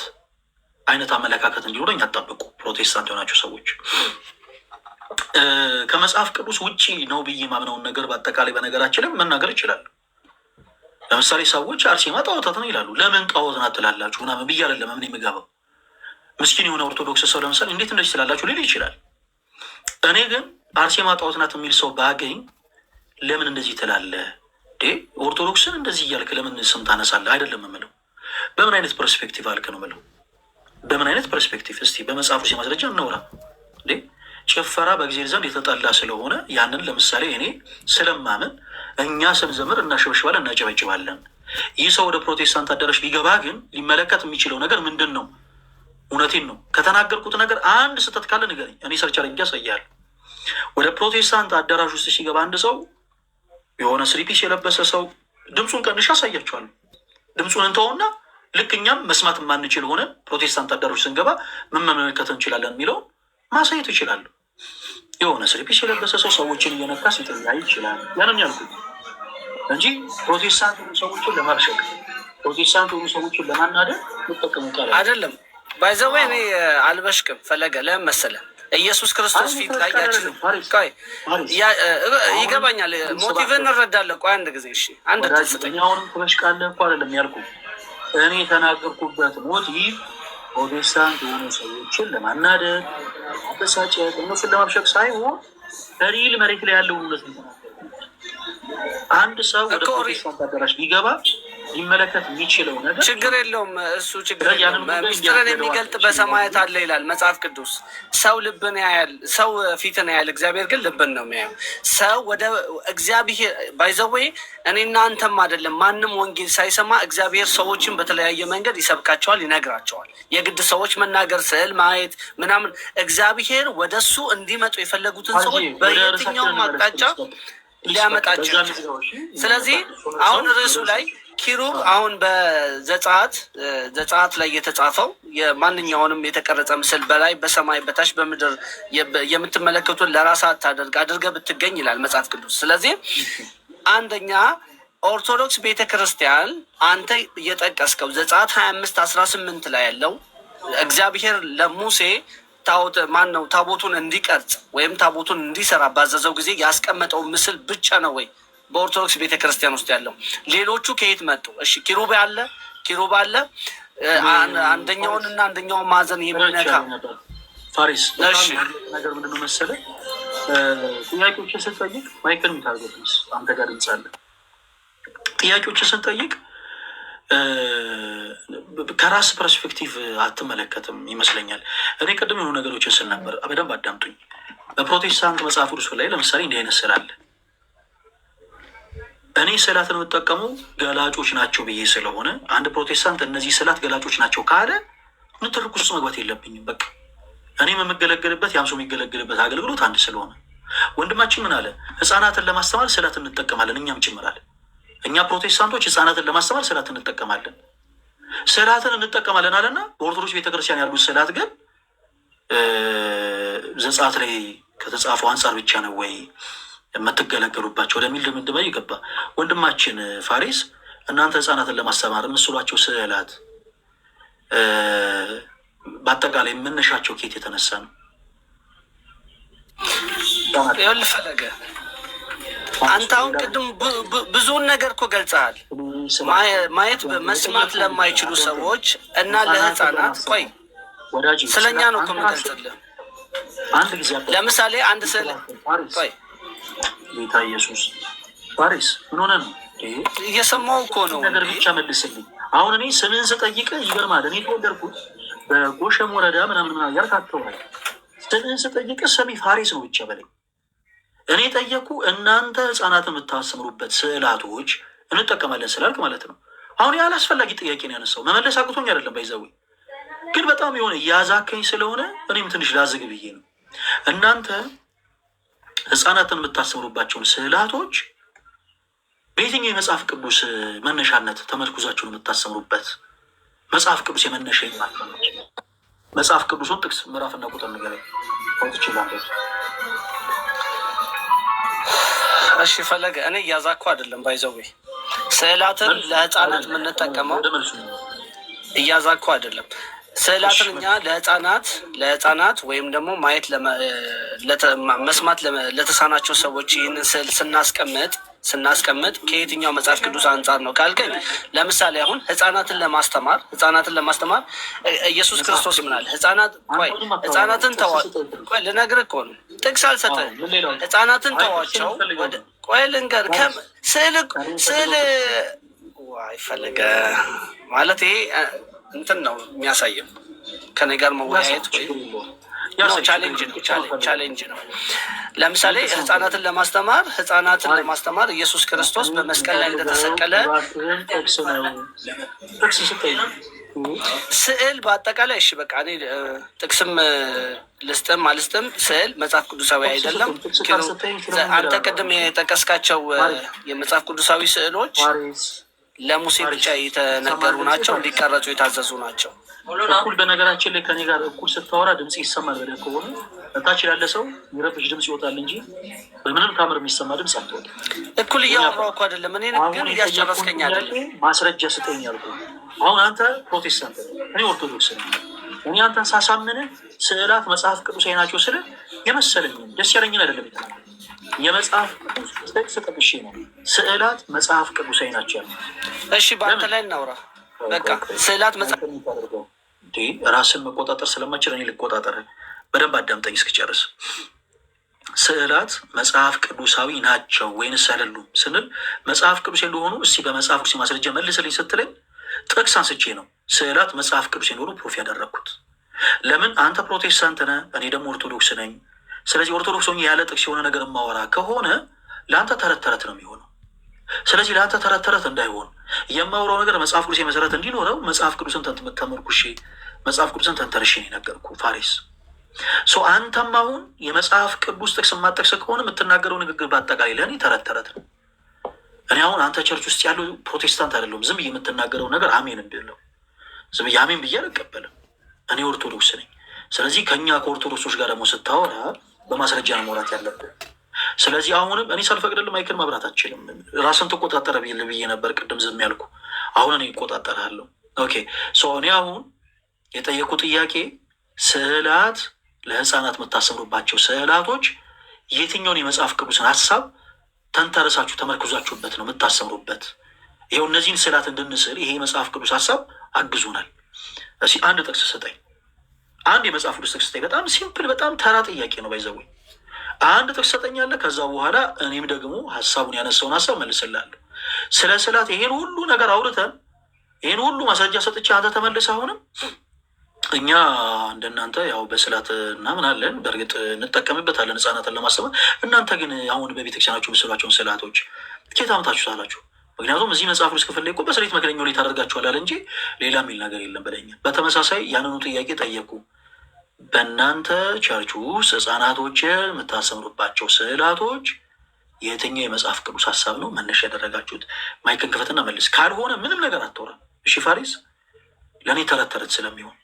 አይነት አመለካከት እንዲኖረኝ አጠብቁ። ፕሮቴስታንት የሆናቸው ሰዎች ከመጽሐፍ ቅዱስ ውጪ ነው ብዬ ማምነውን ነገር በአጠቃላይ በነገራችን ላይ መናገር ይችላሉ። ለምሳሌ ሰዎች አርሴማ ጣዖታት ነው ይላሉ። ለምን ጣዖት ናት ትላላችሁ ምናምን ብዬ አይደለም ምን የምገባው። ምስኪን የሆነ ኦርቶዶክስ ሰው ለምሳሌ እንዴት እንደዚህ ትላላችሁ ሊል ይችላል። እኔ ግን አርሴማ ጣዖት ናት የሚል ሰው ባገኝ ለምን እንደዚህ ትላለህ ኦርቶዶክስን እንደዚህ እያልክ ለምን ስም ታነሳለህ አይደለም የምለው። በምን አይነት ፐርስፔክቲቭ አልክ ነው የምለው። በምን አይነት ፐርስፔክቲቭ እስቲ በመጽሐፉ ማስረጃ እናውራ። ጭፈራ በእግዚአብሔር ዘንድ የተጠላ ስለሆነ ያንን ለምሳሌ እኔ ስለማምን እኛ ስንዘምር እናሸበሽባለን፣ እናጨበጭባለን። ይህ ሰው ወደ ፕሮቴስታንት አዳራሽ ቢገባ ግን ሊመለከት የሚችለው ነገር ምንድን ነው? እውነቴን ነው። ከተናገርኩት ነገር አንድ ስህተት ካለ ንገረኝ፣ እኔ ሰርች አድርጌ አሳያለሁ። ወደ ፕሮቴስታንት አዳራሽ ውስጥ ሲገባ አንድ ሰው የሆነ ስሪፒስ የለበሰ ሰው ድምፁን ቀንሻ አሳያቸዋለሁ። ድምፁን እንተውና ልክ እኛም መስማት የማንችል ሆነ ፕሮቴስታንት አዳራሽ ስንገባ ምን መመለከት እንችላለን የሚለውን ማሳየት ይችላሉ። የሆነ ስሪፒስ የለበሰ ሰው ሰዎችን እየነካ ሲጠያ ይችላል። ያንን ያልኩት እንጂ ፕሮቴስታንት ሰዎችን ለማብሸቅ ፕሮቴስታንት የሆኑ ሰዎችን ለማናደር መጠቀሙ ቃል አይደለም። ባይዘዌ እኔ አልበሽቅም ፈለገ። ለምን መሰለህ ኢየሱስ ክርስቶስ ፊት ላይ ይገባኛል። ሞቲቭን እንረዳለን። ቆይ አንድ ጊዜ እሺ፣ አንድ ተስጠኝ። አሁንም ትበሽቃለህ እኮ አይደለም ያልኩት። እኔ የተናገርኩበት ሞቲቭ ፕሮቴስታንት የሆኑ ሰዎችን ለማናደድ አበሳጨት፣ እነሱን ለማብሸቅ ሳይሆን ሪል መሬት ላይ ያለው እውነት ነው። አንድ ሰው ወደ ፕሮቴስታንት አዳራሽ ቢገባ ሊመለከት የሚችለው ነገር ችግር የለውም። እሱ ችግር የለውም። ምስጢርን የሚገልጥ በሰማያት አለ ይላል መጽሐፍ ቅዱስ። ሰው ልብን ያያል፣ ሰው ፊትን ያያል፣ እግዚአብሔር ግን ልብን ነው የሚያየው። ሰው ወደ እግዚአብሔር ባይዘዌ እኔና አንተም አይደለም ማንም ወንጌል ሳይሰማ እግዚአብሔር ሰዎችን በተለያየ መንገድ ይሰብካቸዋል፣ ይነግራቸዋል። የግድ ሰዎች መናገር፣ ስዕል ማየት ምናምን እግዚአብሔር ወደ እሱ እንዲመጡ የፈለጉትን ሰዎች በየትኛውም አቅጣጫ ሊያመጣቸው። ስለዚህ አሁን ርዕሱ ላይ ኪሩብ አሁን በዘጸአት ላይ የተጻፈው የማንኛውንም የተቀረጸ ምስል በላይ በሰማይ በታች በምድር የምትመለከቱን ለራስ አድርገህ ብትገኝ ይላል መጽሐፍ ቅዱስ። ስለዚህ አንደኛ ኦርቶዶክስ ቤተክርስቲያን አንተ የጠቀስከው ዘጸአት 25:18 ላይ ያለው እግዚአብሔር ለሙሴ ታቦት ማን ነው ታቦቱን እንዲቀርጽ ወይም ታቦቱን እንዲሰራ ባዘዘው ጊዜ ያስቀመጠው ምስል ብቻ ነው ወይ በኦርቶዶክስ ቤተክርስቲያን ውስጥ ያለው? ሌሎቹ ከየት መጡ? እሺ ኪሩብ አለ አንደኛውን እና አንደኛውን ማዕዘን የሚነካ ፋሪስ ነገር ምንድን ነው መሰለህ? ጥያቄዎችን ስንጠይቅ ማይክል ምታርገስ አንተ ጋር ድምፅ አለ። ጥያቄዎችን ስንጠይቅ ከራስ ፐርስፔክቲቭ አትመለከትም ይመስለኛል። እኔ ቅድም የሆኑ ነገሮችን ስል ነበር፣ በደንብ አዳምጡኝ። በፕሮቴስታንት መጽሐፍ ቅዱስ ላይ ለምሳሌ እንዲህ አይነት ስዕል አለ። እኔ ስዕላትን የምጠቀመው ገላጮች ናቸው ብዬ ስለሆነ አንድ ፕሮቴስታንት እነዚህ ስዕላት ገላጮች ናቸው ካለ ንትርክ ውስጥ መግባት የለብኝም። በቃ እኔም የምገለገልበት ያም ሰው የሚገለገልበት አገልግሎት አንድ ስለሆነ ወንድማችን ምን አለ? ህፃናትን ለማስተማር ስዕላትን እንጠቀማለን፣ እኛም ጭምራል። እኛ ፕሮቴስታንቶች ህፃናትን ለማስተማር ስዕላትን እንጠቀማለን አለና በኦርቶዶክስ ቤተክርስቲያን ያሉት ስዕላት ግን ዘጸአት ላይ ከተጻፈው አንጻር ብቻ ነው ወይ የምትገለገሉባቸው ወደሚል ድምዳሜ ይገባ። ወንድማችን ፋሪስ እናንተ ህፃናትን ለማስተማር የምስሏቸው ስዕላት በአጠቃላይ መነሻቸው ኬት የተነሳ ነው? ፈለገ አንተ አሁን ቅድም ብዙውን ነገር እኮ ገልጸሃል። ማየት መስማት ለማይችሉ ሰዎች እና ለህፃናት ቆይ ስለኛ ነው እኮ የምገልጽልህ። ለምሳሌ አንድ ስዕል ቆይ ጌታ ኢየሱስ ፋሪስ ምን ሆነ ነው እየሰማው እኮ ነው ነገር ብቻ መልስልኝ። አሁን እኔ ስምህን ስጠይቅህ ይገርማል። እኔ የተወለድኩት በጎሸም ወረዳ ምናምን ያልካተው ስምህን ስጠይቅህ ሰሚ ፋሪስ ነው ብቻ በለኝ። እኔ ጠየኩ እናንተ ህፃናትን የምታስተምሩበት ስዕላቶች እንጠቀማለን ስላልክ ማለት ነው። አሁን ያህል አስፈላጊ ጥያቄ ነው ያነሳው። መመለስ አቅቶኝ አይደለም ባይዘዊ፣ ግን በጣም የሆነ እያዛከኝ ስለሆነ እኔም ትንሽ ላዝግ ብዬ ነው። እናንተ ህፃናትን የምታስተምሩባቸውን ስዕላቶች በየትኛው የመጽሐፍ ቅዱስ መነሻነት ተመርኩዛችሁን የምታስተምሩበት? መጽሐፍ ቅዱስ የመነሻ ይማቸው መጽሐፍ ቅዱሱን ጥቅስ ምዕራፍና ቁጥር ነገር ትችላለች። እሺ ፈለገ፣ እኔ እያዛኩ አይደለም ባይዘዌ ስዕላትን ለህፃናት የምንጠቀመው እያዛኩ አይደለም። ስዕላትን እኛ ለህፃናት ወይም ደግሞ ማየት መስማት ለተሳናቸው ሰዎች ይህንን ስዕል ስናስቀምጥ ከየትኛው መጽሐፍ ቅዱስ አንጻር ነው ካልከኝ፣ ለምሳሌ አሁን ህፃናትን ለማስተማር ኢየሱስ ክርስቶስ ምናል ህፃናትን ቆይ ልነግርህ እኮ ነው፣ ጥቅስ አልሰጠህም። ህፃናትን ተዋቸው። ቆይ ልንገር ስዕል ይፈለገ ማለት ይሄ እንትን ነው የሚያሳየው ከኔ ጋር መወያየት ወይ ቻሌንጅ ነው። ለምሳሌ ህፃናትን ለማስተማር ኢየሱስ ክርስቶስ በመስቀል ላይ እንደተሰቀለ ስዕል በአጠቃላይ እሺ በቃ እኔ ጥቅስም ልስጥም አልስጥም ስዕል መጽሐፍ ቅዱሳዊ አይደለም። አንተ ቅድም የጠቀስካቸው የመጽሐፍ ቅዱሳዊ ስዕሎች ለሙሴ ብቻ የተነገሩ ናቸው፣ እንዲቀረጹ የታዘዙ ናቸው። እኩል በነገራችን ላይ ከኔ ጋር እኩል ስታወራ ድምፅ ይሰማል። በደ ከሆነ እታች ያለ ሰው የሚረብሽ ድምፅ ይወጣል እንጂ በምንም ታምር የሚሰማ ድምፅ አትወጣ። እኩል እያወራሁ እኮ አይደለም። እኔ ግን እያስጨረስከኝ አይደለም። ማስረጃ ስጠኝ ያልኩህ። አሁን አንተ ፕሮቴስታንት፣ እኔ ኦርቶዶክስ ነኝ። እኔ አንተን ሳሳምንህ ስዕላት መጽሐፍ ቅዱሳዊ ናቸው ስልህ የመሰለኝን ደስ ያለኝን አይደለም ይታል የመጽሐፍ ጥቅስ ጠቅሼ ነው ስዕላት መጽሐፍ ቅዱሳዊ ናቸው ያለ። እሺ በአንተ ላይ እናውራ። በቃ ስዕላት መጽሐፍ ራስን መቆጣጠር ስለማችል እኔ ልቆጣጠር። በደንብ አዳምጠኝ እስክጨርስ። ስዕላት መጽሐፍ ቅዱሳዊ ናቸው ወይንስ አይደሉም ስንል መጽሐፍ ቅዱስ እንደሆኑ እስቲ በመጽሐፍ ቅዱስ ማስረጃ መልስልኝ ስትለኝ ጥቅስ አንስቼ ነው ስዕላት መጽሐፍ ቅዱስ እንደሆኑ ፕሩፍ ያደረግኩት። ለምን አንተ ፕሮቴስታንት ነህ፣ እኔ ደግሞ ኦርቶዶክስ ነኝ። ስለዚህ ኦርቶዶክስ ሆኜ ያለ ጥቅስ የሆነ ነገር ማወራ ከሆነ ለአንተ ተረት ተረት ነው የሚሆነው። ስለዚህ ለአንተ ተረት ተረት እንዳይሆን የማወራው ነገር መጽሐፍ ቅዱስ መሰረት እንዲኖረው መጽሐፍ ቅዱስን ተመርኩሼ መጽሐፍ ቅዱስን ተንተርሼ ነው የነገርኩ ፋሪስ። አንተም አሁን የመጽሐፍ ቅዱስ ጥቅስ የማጠቅስ ከሆነ የምትናገረው ንግግር በአጠቃላይ ለእኔ ተረት ተረት ነው። እኔ አሁን አንተ ቸርች ውስጥ ያለው ፕሮቴስታንት አይደለሁም። ዝም ብዬ የምትናገረው ነገር አሜን እንድለው ዝም ብዬ አሜን ብዬ አልቀበልም። እኔ ኦርቶዶክስ ነኝ። ስለዚህ ከእኛ ከኦርቶዶክሶች ጋር ደግሞ ስታወራ በማስረጃ ነው መውራት ያለብን። ስለዚህ አሁንም እኔ ሳልፈቅድልህ ማይክል ማብራት አትችልም። ራስን ትቆጣጠረ ብዬ ነበር ቅድም ዝም ያልኩ። አሁን እኔ እቆጣጠርሃለሁ። ኦኬ እኔ አሁን የጠየቁ ጥያቄ ስዕላት ለህፃናት የምታሰምሩባቸው ስዕላቶች የትኛውን የመጽሐፍ ቅዱስን ሀሳብ ተንተረሳችሁ ተመርኩዛችሁበት ነው የምታሰምሩበት? ይኸው እነዚህን ስዕላት እንድንስል ይሄ የመጽሐፍ ቅዱስ ሀሳብ አግዙናል። እስኪ አንድ ጥቅስ ስጠኝ፣ አንድ የመጽሐፍ ቅዱስ ጥቅስ ስጠኝ። በጣም ሲምፕል፣ በጣም ተራ ጥያቄ ነው። ባይዘው አንድ ጥቅስ ሰጠኛለህ። ከዛ በኋላ እኔም ደግሞ ሀሳቡን ያነሳውን ሀሳብ መልስላለሁ። ስለ ስዕላት ይሄን ሁሉ ነገር አውርተን ይህን ሁሉ ማስረጃ ሰጥቼ አንተ ተመልስ። አሁንም እኛ እንደናንተ ያው በስዕላት እናምናለን፣ በእርግጥ እንጠቀምበታለን ህጻናትን ለማስተማር። እናንተ ግን አሁን በቤተክርስቲያናችሁ ምስሏቸውን ስዕላቶች ኬት አምታችሁ ሳላችሁ? ምክንያቱም እዚህ መጽሐፍ ቅዱስ ክፍል ላይ እኮ በስሌት መክደኛው ላይ ታደርጋችኋላል እንጂ ሌላ የሚል ነገር የለም ብለኛል። በተመሳሳይ ያንኑ ጥያቄ ጠየቁ። በእናንተ ቸርች ውስጥ ህጻናቶች የምታሰምሩባቸው ስዕላቶች የትኛው የመጽሐፍ ቅዱስ ሀሳብ ነው መነሻ ያደረጋችሁት? ማይክን ክፈትና መልስ። ካልሆነ ምንም ነገር አትወራም። እሺ ፋሪስ፣ ለእኔ ተረት ተረት ስለሚሆን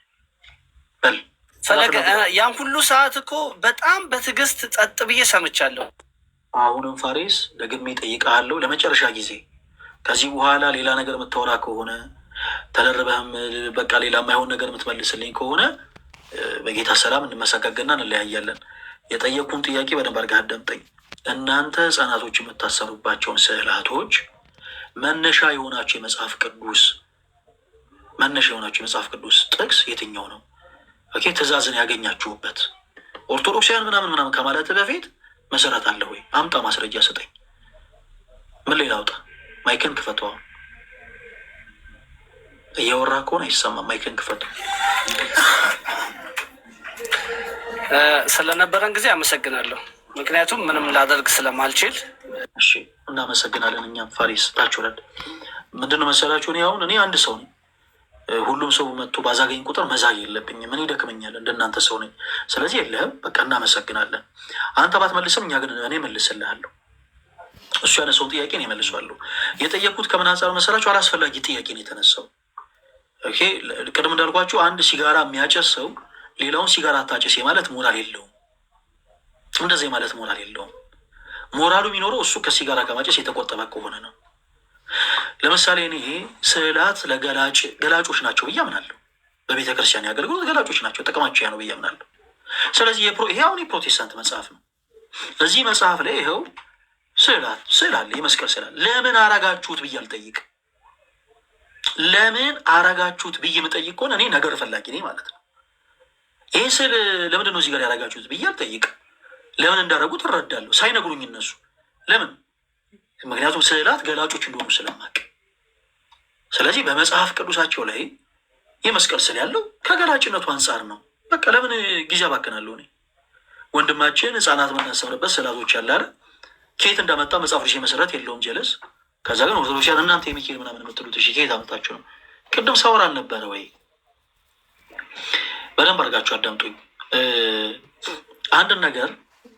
በል። ፈለገ ያን ሁሉ ሰዓት እኮ በጣም በትዕግስት ጸጥ ብዬ ሰምቻለሁ። አሁንም ፋሪስ ደግሜ ጠይቃለሁ ለመጨረሻ ጊዜ። ከዚህ በኋላ ሌላ ነገር የምታወራ ከሆነ ተደርበህም በቃ ሌላ የማይሆን ነገር የምትመልስልኝ ከሆነ በጌታ ሰላም እንመሰጋገና እንለያያለን። የጠየቅኩን ጥያቄ በደንብ አድርገህ አዳምጠኝ። እናንተ ህጻናቶች የምታሰሩባቸውን ስዕላቶች መነሻ የሆናቸው የመጽሐፍ ቅዱስ ጥቅስ የትኛው ነው? ኦኬ፣ ትእዛዝን ያገኛችሁበት ኦርቶዶክሳውያን ምናምን ከማለት በፊት መሰረት አለ ወይ? አምጣ፣ ማስረጃ ስጠኝ። ምን ሌላ አውጣ? ማይክን ክፈተው። እያወራ ከሆነ አይሰማም። ማይክን ክፈተው። ስለነበረን ጊዜ አመሰግናለሁ። ምክንያቱም ምንም ላደርግ ስለማልችል። እሺ፣ እናመሰግናለን። እኛም ፋሪስ ታችሁለን። ምንድነው መሰላችሁ፣ እኔ አንድ ሰው ነኝ። ሁሉም ሰው መጥቶ ባዛገኝ ቁጥር መዛግ የለብኝም። እኔ ይደክመኛል፣ እንደናንተ ሰው ነኝ። ስለዚህ የለህም፣ በቃ እናመሰግናለን። አንተ ባትመልስም እኛ ግን እኔ መልስልሃለሁ። እሱ ያነሳውን ጥያቄ እኔ መልሷለሁ። የጠየቁት ከምን አንጻር መሰላችሁ? አላስፈላጊ ጥያቄ ነው የተነሳው። ኦኬ፣ ቅድም እንዳልኳችሁ አንድ ሲጋራ የሚያጨስ ሰው ሌላውን ሲጋራ አታጭስ ማለት ሞራል የለውም። እንደዚህ ማለት ሞራል የለውም። ሞራሉ የሚኖረው እሱ ከሲጋራ ከማጨስ የተቆጠበ ከሆነ ነው። ለምሳሌ እኔ ስዕላት ገላጮች ናቸው ብዬ አምናለሁ። በቤተ ክርስቲያን ያገልግሉት ገላጮች ናቸው፣ ጥቅማቸው ያ ነው ብዬ አምናለሁ። ስለዚህ ይሄ አሁን የፕሮቴስታንት መጽሐፍ ነው። እዚህ መጽሐፍ ላይ ይኸው ስዕል አለ፣ የመስቀል ስዕል አለ። ለምን አረጋችሁት ብዬ አልጠይቅ። ለምን አረጋችሁት ብዬ የምጠይቅ ከሆነ እኔ ነገር ፈላጊ ነኝ ማለት ነው። ይህ ስዕል ለምንድን ነው እዚህ ጋር ያረጋችሁት ብዬ አልጠይቅ። ለምን እንዳደረጉት እረዳለሁ፣ ሳይነግሩኝ እነሱ ለምን። ምክንያቱም ስዕላት ገላጮች እንደሆኑ ስለማቅ። ስለዚህ በመጽሐፍ ቅዱሳቸው ላይ የመስቀል ስዕል ያለው ከገላጭነቱ አንጻር ነው። በቃ ለምን ጊዜ አባክናለሁ እኔ? ወንድማችን ህፃናት የምናስተምርበት ስዕላቶች ያላለ ከየት እንዳመጣ መጽሐፍ ቅዱስ መሰረት የለውም። ጀለስ ከዛ ግን ኦርቶዶክሲያን እናንተ የሚካኤል ምናምን የምትሉት እሺ ከየት አመጣችሁ ነው? ቅድም ሳወራ አልነበረ ወይ? በደንብ አድርጋችሁ አዳምጡኝ።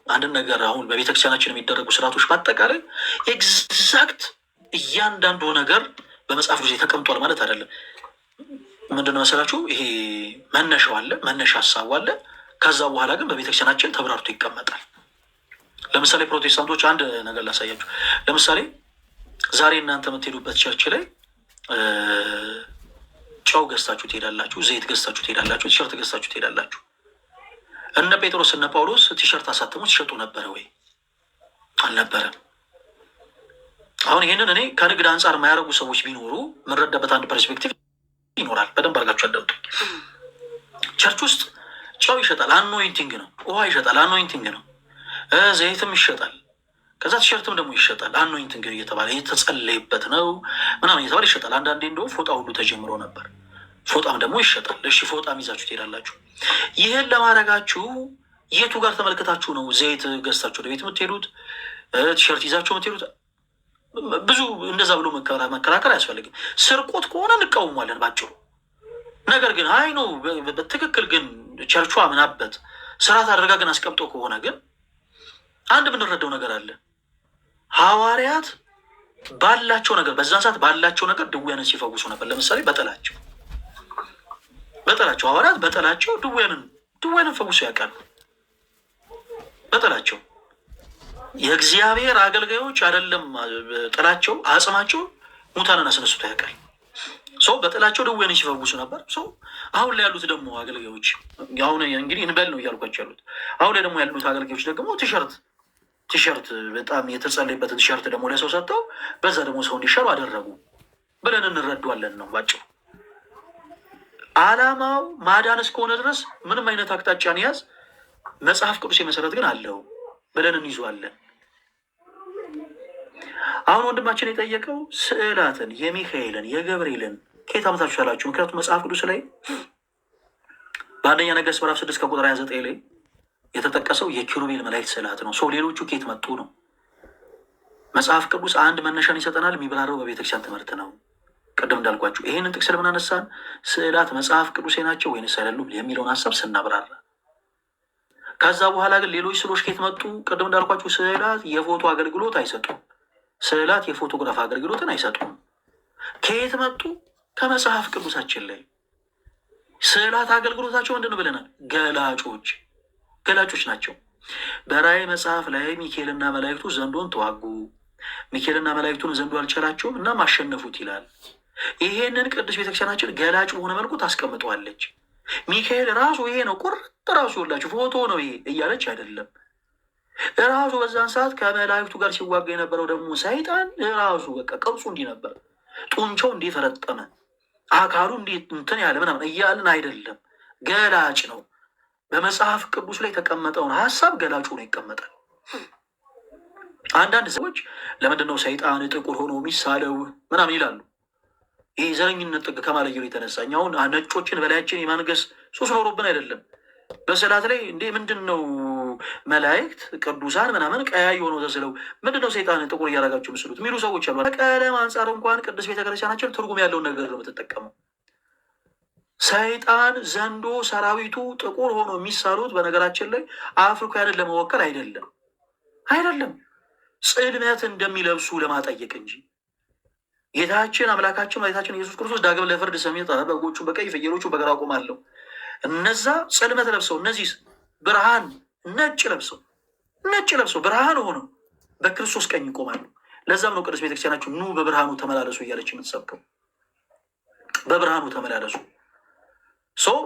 አንድን ነገር አሁን በቤተክርስቲያናችን የሚደረጉ ስርዓቶች በአጠቃላይ ኤግዛክት እያንዳንዱ ነገር በመጽሐፍ ጊዜ ተቀምጧል ማለት አይደለም። ምንድነው መሰላችሁ? ይሄ መነሻው አለ፣ መነሻ ሀሳቡ አለ። ከዛ በኋላ ግን በቤተክርስቲያናችን ተብራርቶ ይቀመጣል። ለምሳሌ ፕሮቴስታንቶች አንድ ነገር ላሳያችሁ። ለምሳሌ ዛሬ እናንተ የምትሄዱበት ቸርች ላይ ጨው ገዝታችሁ ትሄዳላችሁ፣ ዘይት ገዝታችሁ ትሄዳላችሁ፣ ቲሸርት ገዝታችሁ ትሄዳላችሁ። እነ ጴጥሮስ እነ ጳውሎስ ቲሸርት አሳትሞ ሲሸጡ ነበረ ወይ? አልነበረም። አሁን ይህንን እኔ ከንግድ አንጻር የማያደርጉ ሰዎች ቢኖሩ የምንረዳበት አንድ ፐርስፔክቲቭ ይኖራል። በደንብ አድርጋችሁ አዳምጡ። ቸርች ውስጥ ጨው ይሸጣል፣ አኖይንቲንግ ነው። ውሃ ይሸጣል፣ አኖይንቲንግ ነው። ዘይትም ይሸጣል። ከዛ ቲሸርትም ደግሞ ይሸጣል፣ አኖይንቲንግ እየተባለ የተጸለይበት ነው ምናምን እየተባለ ይሸጣል። አንዳንዴ እንደውም ፎጣ ሁሉ ተጀምሮ ነበር። ፎጣም ደግሞ ይሸጣል። እሺ ፎጣም ይዛችሁ ትሄዳላችሁ። ይህን ለማድረጋችሁ የቱ ጋር ተመልክታችሁ ነው ዘይት ገዝታችሁ ወደ ቤት የምትሄዱት? ቲሸርት ይዛችሁ የምትሄዱት? ብዙ እንደዛ ብሎ መከራከር አያስፈልግም። ስርቆት ከሆነ እንቃወሟለን ባጭሩ። ነገር ግን አይ ነው በትክክል ግን ቸርቿ ምናበት ስርዓት አድርጋ ግን አስቀምጦ ከሆነ ግን አንድ የምንረዳው ነገር አለ። ሐዋርያት ባላቸው ነገር በዛን ሰዓት ባላቸው ነገር ድውያንን ሲፈውሱ ነበር። ለምሳሌ በጠላቸው ሐዋርያት በጠላቸው ድውያንን ፈውሱ ያውቃሉ። በጠላቸው የእግዚአብሔር አገልጋዮች አይደለም ጥላቸው አጽማቸው ሙታንን አስነሱት ያውቃል። ሰው በጥላቸው ድውያንን ሲፈውሱ ነበር። ሰው አሁን ላይ ያሉት ደግሞ አገልጋዮች አሁን እንግዲህ እንበል ነው እያልኳቸው ያሉት። አሁን ላይ ደግሞ ያሉት አገልጋዮች ደግሞ ቲሸርት በጣም የተጸለይበትን ቲሸርት ደግሞ ለሰው ሰጥተው በዛ ደግሞ ሰው እንዲሻሉ አደረጉ ብለን እንረዷለን ነው ባጭሩ። አላማው ማዳን እስከሆነ ድረስ ምንም አይነት አቅጣጫን ያዝ መጽሐፍ ቅዱስ መሰረት ግን አለው ብለን እንይዟለን። አሁን ወንድማችን የጠየቀው ስዕላትን የሚካኤልን የገብርኤልን ከየት አመታችሁ ታላችሁ? ምክንያቱም መጽሐፍ ቅዱስ ላይ በአንደኛ ነገሥት ምዕራፍ 6 ከቁጥር 29 ላይ የተጠቀሰው የኪሩቤል መላእክት ስዕላት ነው። ሰው ሌሎቹ ከየት መጡ ነው? መጽሐፍ ቅዱስ አንድ መነሻን ይሰጠናል። የሚብራረው በቤተክርስቲያን ትምህርት ነው። ቅድም እንዳልኳችሁ ይህንን ጥቅስ ለምን አነሳን? ስዕላት መጽሐፍ ቅዱሴ ናቸው ወይንስ አይደሉም የሚለውን ሀሳብ ስናብራራ፣ ከዛ በኋላ ግን ሌሎች ስዕሎች ከየት መጡ? ቅድም እንዳልኳችሁ ስዕላት የፎቶ አገልግሎት አይሰጡም። ስዕላት የፎቶግራፍ አገልግሎትን አይሰጡም። ከየት መጡ? ከመጽሐፍ ቅዱሳችን ላይ። ስዕላት አገልግሎታቸው ምንድን ነው ብለናል? ገላጮች ናቸው። በራእይ መጽሐፍ ላይ ሚካኤልና መላእክቱ ዘንዶን ተዋጉ፣ ሚካኤልና መላእክቱን ዘንዶ አልቻላቸውም እና ማሸነፉት ይላል። ይሄንን ቅዱስ ቤተክርስቲያናችን ገላጭ በሆነ መልኩ ታስቀምጠዋለች። ሚካኤል ራሱ ይሄ ነው ቁርጥ ራሱ ይላችሁ ፎቶ ነው ይሄ እያለች አይደለም። ራሱ በዛን ሰዓት ከመላእክቱ ጋር ሲዋጋ የነበረው ደግሞ ሰይጣን ራሱ በቃ ቅርጹ እንዲህ ነበር፣ ጡንቻው እንዲህ ፈረጠመ፣ አካሉ እንዲህ እንትን ያለ ምናምን እያልን አይደለም። ገላጭ ነው። በመጽሐፍ ቅዱስ ላይ የተቀመጠውን ሀሳብ ገላጭ ሆኖ ይቀመጣል። አንዳንድ ሰዎች ለምንድን ነው ሰይጣን ጥቁር ሆኖ የሚሳለው ምናምን ይላሉ። ይህ ዘረኝነት ጥግ ከማለየው የተነሳ እኛ አሁን ነጮችን በላያችን የማንገስ ሱስ ኖሮብን አይደለም። በስዕላት ላይ እንዴ ምንድን ነው መላእክት ቅዱሳን ምናምን ቀያይ ሆነው ተስለው ምንድን ነው ሰይጣን ጥቁር እያደረጋቸው ምስሉት የሚሉ ሰዎች አሉ። ከቀለም አንጻር እንኳን ቅዱስ ቤተክርስቲያናችን ትርጉም ያለውን ነገር ነው የምትጠቀመው። ሰይጣን ዘንዶ ሰራዊቱ ጥቁር ሆኖ የሚሳሉት በነገራችን ላይ አፍሪካውያንን ለመወከል አይደለም ጽልመት እንደሚለብሱ ለማጠየቅ እንጂ ጌታችን አምላካችን መድኃኒታችን ኢየሱስ ክርስቶስ ዳግም ለፍርድ ሲመጣ በጎቹ በቀኝ ፍየሎቹ በግራ ቆማለሁ። እነዛ ጽልመት ለብሰው እነዚህ ብርሃን ነጭ ለብሰው ብርሃን ሆነው በክርስቶስ ቀኝ ይቆማሉ። ለዛም ነው ቅዱስ ቤተክርስቲያናችን ኑ በብርሃኑ ተመላለሱ እያለች የምትሰብከው። በብርሃኑ ተመላለሱ። ሰው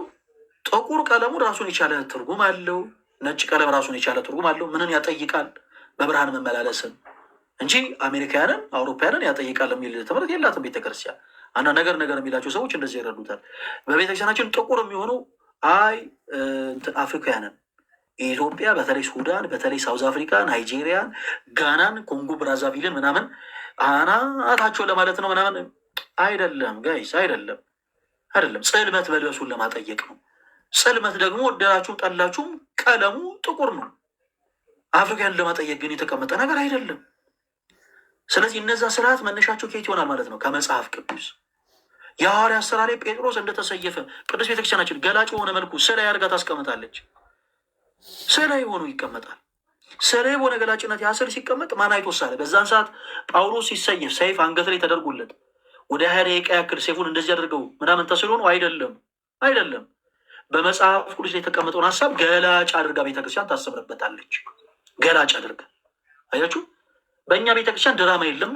ጥቁር ቀለሙ ራሱን የቻለ ትርጉም አለው። ነጭ ቀለም ራሱን የቻለ ትርጉም አለው። ምንን ያጠይቃል? በብርሃን መመላለስን እንጂ አሜሪካውያንን አውሮፓውያንን ያጠይቃል የሚል ትምህርት የላትም ቤተክርስቲያን። አንዳንድ ነገር የሚላቸው ሰዎች እንደዚህ ይረዱታል። በቤተክርስቲያናችን ጥቁር የሚሆኑ አፍሪካውያንን ኢትዮጵያ፣ በተለይ ሱዳን፣ በተለይ ሳውዝ አፍሪካ፣ ናይጄሪያን፣ ጋናን፣ ኮንጎ ብራዛቪልን ምናምን አናታቸውን ለማለት ነው ምናምን አይደለም ጋይስ፣ አይደለም። ጽልመት መልበሱን ለማጠየቅ ነው። ጽልመት ደግሞ ወደዳችሁም ጠላችሁም ቀለሙ ጥቁር ነው። አፍሪካን ለማጠየቅ ግን የተቀመጠ ነገር አይደለም። ስለዚህ እነዛ ስርዓት መነሻቸው ከየት ይሆናል ማለት ነው? ከመጽሐፍ ቅዱስ። የሐዋርያት ሥራ ላይ ጴጥሮስ እንደተሰየፈ ቅዱስ ቤተክርስቲያናችን ገላጭ በሆነ መልኩ ስዕላዊ አድርጋ ታስቀምጣለች። ስዕላዊ ሆኖ ይቀመጣል። ስዕላዊ በሆነ ገላጭነት ያስል ሲቀመጥ ማን አይቶሳለ? በዛን ሰዓት ጳውሎስ ሲሰየፍ ሰይፍ አንገት ላይ ተደርጎለት ወደ 20 ደቂቃ ያክል ሴፉን እንደዚህ አድርገው ምናምን ተስሎ ነው አይደለም። በመጽሐፍ ቅዱስ ላይ የተቀመጠውን ሀሳብ ገላጭ አድርጋ ቤተክርስቲያን ታሰምርበታለች። ገላጭ አድርጋ አያችሁ። በእኛ ቤተክርስቲያን ድራማ የለም።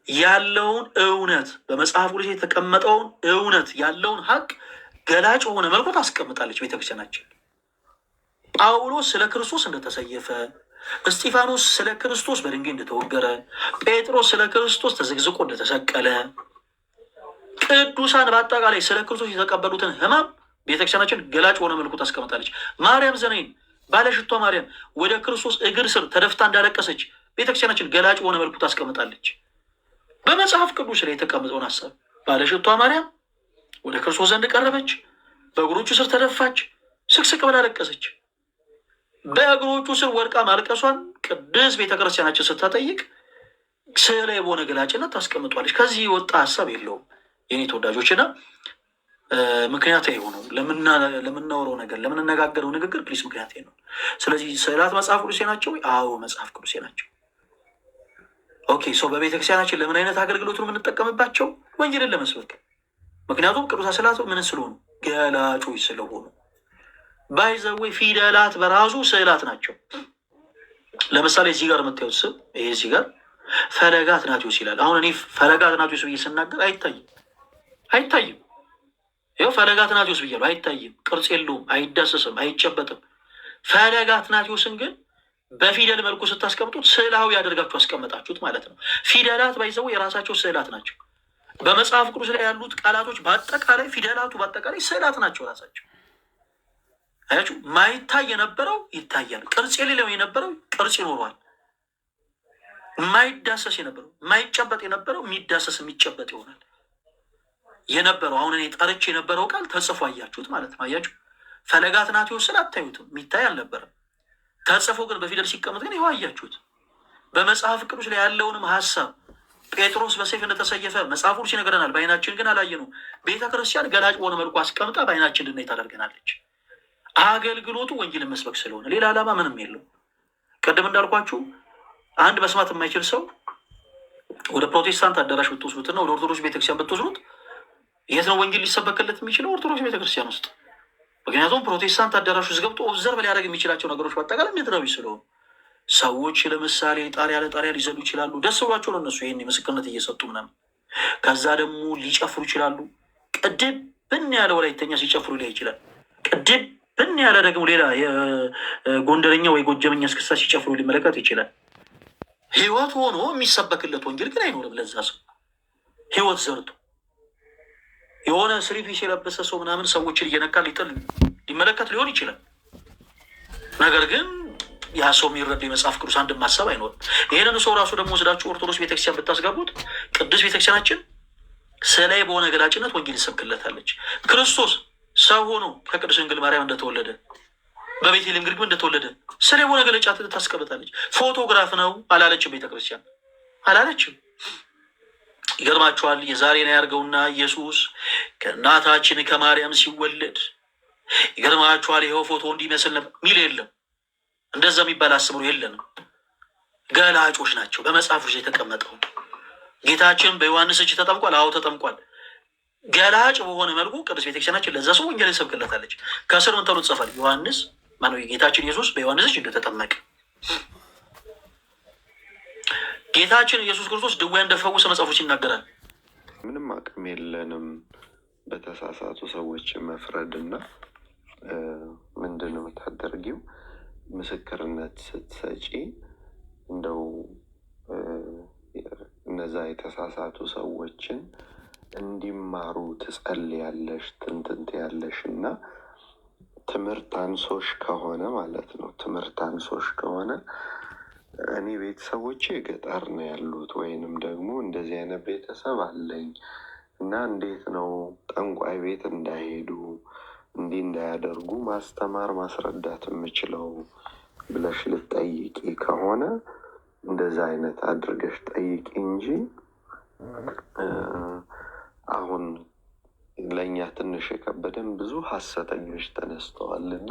ያለውን እውነት በመጽሐፍ ቅዱስ የተቀመጠውን እውነት ያለውን ሀቅ ገላጭ የሆነ መልኩ ታስቀምጣለች ቤተክርስቲያናችን። ጳውሎስ ስለ ክርስቶስ እንደተሰየፈ፣ እስጢፋኖስ ስለ ክርስቶስ በድንጋይ እንደተወገረ፣ ጴጥሮስ ስለ ክርስቶስ ተዘግዝቆ እንደተሰቀለ፣ ቅዱሳን በአጠቃላይ ስለ ክርስቶስ የተቀበሉትን ሕማም ቤተክርስቲያናችን ገላጭ የሆነ መልኩ ታስቀምጣለች። ማርያም ዘነይን ባለሽቷ ማርያም ወደ ክርስቶስ እግር ስር ተደፍታ እንዳለቀሰች ቤተክርስቲያናችን ገላጭ የሆነ መልኩ ታስቀምጣለች። በመጽሐፍ ቅዱስ ላይ የተቀመጠውን ሀሳብ ባለሽቷ ማርያም ወደ ክርስቶስ ዘንድ ቀረበች፣ በእግሮቹ ስር ተደፋች፣ ስቅስቅ ብላ አለቀሰች። በእግሮቹ ስር ወድቃ ማልቀሷን ቅድስት ቤተክርስቲያናችን ስታጠይቅ ስዕላዊ በሆነ ገላጭነት ታስቀምጧለች። ከዚህ የወጣ ሀሳብ የለውም የኔ ተወዳጆችና ምክንያት የሆነው ለምናወረው ነገር ለምንነጋገረው ንግግር ፕሊስ ምክንያት ነው። ስለዚህ ስዕላት መጽሐፍ ቅዱሴ ናቸው? አዎ መጽሐፍ ቅዱሴ ናቸው። ኦኬ ሰው በቤተክርስቲያናችን ለምን አይነት አገልግሎት ነው የምንጠቀምባቸው? ወንጌልን ለመስበክ። ምክንያቱም ቅዱሳት ስዕላት ምን ስለሆኑ? ገላጮች ስለሆኑ። ባይዘወይ ፊደላት በራሱ ስዕላት ናቸው። ለምሳሌ እዚህ ጋር የምታዩት ስም ይሄ እዚህ ጋር ፈለገ አትናቴዎስ ይላል። አሁን እኔ ፈለገ አትናቴዎስ ብዬ ስናገር አይታይም። ይኸው ፈለገ አትናቴዎስ ብያለሁ፣ አይታይም፣ ቅርጽ የለውም፣ አይዳሰስም፣ አይጨበጥም። ፈለገ አትናቴዎስን ግን በፊደል መልኩ ስታስቀምጡት ስዕላዊ ያደርጋችሁ አስቀመጣችሁት ማለት ነው። ፊደላት ባይዘው የራሳቸው ስዕላት ናቸው። በመጽሐፍ ቅዱስ ላይ ያሉት ቃላቶች በአጠቃላይ ፊደላቱ በአጠቃላይ ስዕላት ናቸው ራሳቸው። አያችሁ፣ ማይታይ የነበረው ይታያል። ቅርጽ የሌለው የነበረው ቅርጽ ይኖረዋል። የማይዳሰስ የነበረው የማይጨበጥ የነበረው የሚዳሰስ የሚጨበጥ ይሆናል። የነበረው አሁን እኔ ጠርቼ የነበረው ቃል ተጽፎ አያችሁት ማለት ነው። አያችሁ፣ ፈለገ አትናቴዎስ ስል አታዩትም፣ የሚታይ አልነበረም። ተጽፎ ግን በፊደል ሲቀመጥ ግን ይኸው አያችሁት። በመጽሐፍ ቅዱስ ላይ ያለውንም ሀሳብ ጴጥሮስ በሰይፍ እንደተሰየፈ መጽሐፍ ቅዱስ ይነግረናል። በዓይናችን ግን አላየነውም። ቤተ ክርስቲያን ገላጭ በሆነ መልኩ አስቀምጣ በዓይናችን እንድናይ ታደርገናለች። አገልግሎቱ ወንጌልን መስበክ ስለሆነ ሌላ ዓላማ ምንም የለውም። ቅድም እንዳልኳችሁ አንድ መስማት የማይችል ሰው ወደ ፕሮቴስታንት አዳራሽ ብትወስዱትና ወደ ኦርቶዶክስ ቤተክርስቲያን ብትወስዱት የት ነው ወንጌል ሊሰበክለት የሚችለው? ኦርቶዶክስ ቤተክርስቲያን ውስጥ። ምክንያቱም ፕሮቴስታንት አዳራሽ ውስጥ ገብቶ ኦብዘርቭ ሊያደርግ የሚችላቸው ነገሮች በአጠቃላይ ምድራዊ ስለሆኑ ሰዎች ለምሳሌ ጣሪያ ለጣሪያ ሊዘሉ ይችላሉ። ደስ ብሏቸው ነው እነሱ ይህን ምስክርነት እየሰጡ ምናምን። ከዛ ደግሞ ሊጨፍሩ ይችላሉ። ቅድም ብን ያለ ወላይተኛ ሲጨፍሩ ሊያ ይችላል። ቅድም ብን ያለ ደግሞ ሌላ የጎንደረኛ ወይ ጎጀመኛ እስክስታ ሲጨፍሩ ሊመለከት ይችላል። ህይወት ሆኖ የሚሰበክለት ወንጌል ግን አይኖርም። ለዛ ሰው ህይወት ዘርቶ የሆነ ስሪፒስ የለበሰ ሰው ምናምን ሰዎችን እየነካ ሊጥል ሊመለከት ሊሆን ይችላል። ነገር ግን ያ ሰው የሚረዳ የመጽሐፍ ቅዱስ አንድ ማሰብ አይኖርም። ይህንን ሰው ራሱ ደግሞ ወስዳችሁ ኦርቶዶክስ ቤተክርስቲያን ብታስገቡት ቅዱስ ቤተክርስቲያናችን ስዕላዊ በሆነ ገላጭነት ወንጌል ይሰብክለታለች። ክርስቶስ ሰው ሆኖ ከቅድስት ድንግል ማርያም እንደተወለደ በቤተልሔም ግርግም እንደተወለደ ስዕላዊ በሆነ ገለጫ ታስቀምጣለች። ፎቶግራፍ ነው አላለችም፣ ቤተክርስቲያን አላለችም። ይገርማችኋል። የዛሬን ያርገውና ኢየሱስ ከእናታችን ከማርያም ሲወለድ ይገርማችኋል። ይኸው ፎቶ እንዲመስል ነበር ሚል የለም። እንደዛ የሚባል አስምሮ የለንም። ገላጮች ናቸው። በመጽሐፍ ውስጥ የተቀመጠው ጌታችን በዮሐንስ እጅ ተጠምቋል። አዎ ተጠምቋል። ገላጭ በሆነ መልኩ ቅዱስ ቤተክርስቲያናችን ለዛ ሰው ወንጌል ይሰብክለታለች። ከስር ምን ተብሎ ተጽፏል? ዮሐንስ ማነው? ጌታችን ኢየሱስ በዮሐንስ እጅ እንደተጠመቀ ጌታችን ኢየሱስ ክርስቶስ ድውያን እንደፈወሰ መጽሐፎች ይናገራል። ምንም አቅም የለንም በተሳሳቱ ሰዎች መፍረድና ምንድን ነው የምታደርጊው? ምስክርነት ስትሰጪ እንደው እነዛ የተሳሳቱ ሰዎችን እንዲማሩ ትጸልያለሽ፣ ትንትንት ያለሽ እና ትምህርት አንሶሽ ከሆነ ማለት ነው። ትምህርት አንሶሽ ከሆነ እኔ ቤተሰቦቼ ገጠር ነው ያሉት ወይንም ደግሞ እንደዚህ አይነት ቤተሰብ አለኝ እና እንዴት ነው ጠንቋይ ቤት እንዳይሄዱ እንዲህ እንዳያደርጉ ማስተማር ማስረዳት የምችለው ብለሽ ልትጠይቂ ከሆነ እንደዛ አይነት አድርገሽ ጠይቂ እንጂ አሁን ለእኛ ትንሽ የከበደን ብዙ ሀሰተኞች ተነስተዋል እና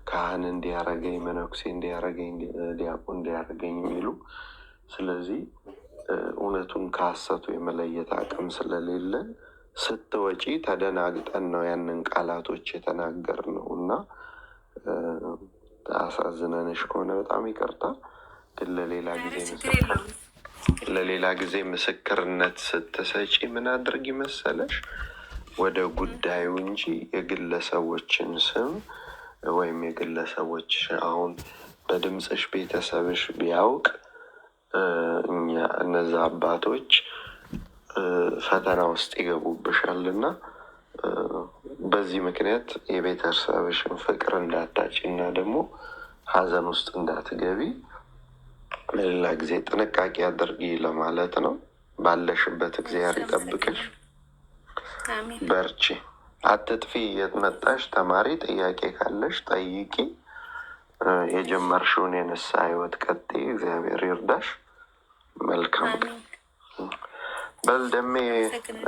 ካህን እንዲያረገኝ፣ መነኩሴ እንዲያረገኝ፣ ዲያቆን እንዲያረገኝ የሚሉ ስለዚህ እውነቱን ከሀሰቱ የመለየት አቅም ስለሌለን ስትወጪ ተደናግጠን ነው ያንን ቃላቶች የተናገር ነው እና አሳዝነንሽ ከሆነ በጣም ይቅርታ። ግን ለሌላ ጊዜ ምስክርነት ስትሰጪ ምን አድርጊ መሰለሽ? ወደ ጉዳዩ እንጂ የግለሰቦችን ስም ወይም የግለሰቦች አሁን በድምፅሽ ቤተሰብሽ ቢያውቅ እነዛ አባቶች ፈተና ውስጥ ይገቡብሻል እና በዚህ ምክንያት የቤተሰብሽን ፍቅር እንዳታጪ እና ደግሞ ሀዘን ውስጥ እንዳትገቢ ለሌላ ጊዜ ጥንቃቄ አድርጊ ለማለት ነው። ባለሽበት እግዚአብሔር ይጠብቅሽ። በርቺ፣ አትጥፊ። የመጣሽ ተማሪ ጥያቄ ካለሽ ጠይቂ። የጀመርሽውን የንስሐ ህይወት ቀጥይ። እግዚአብሔር ይርዳሽ። መልካም በልደሜ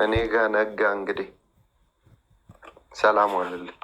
እኔ ጋር ነጋ። እንግዲህ ሰላም ዋልልኝ።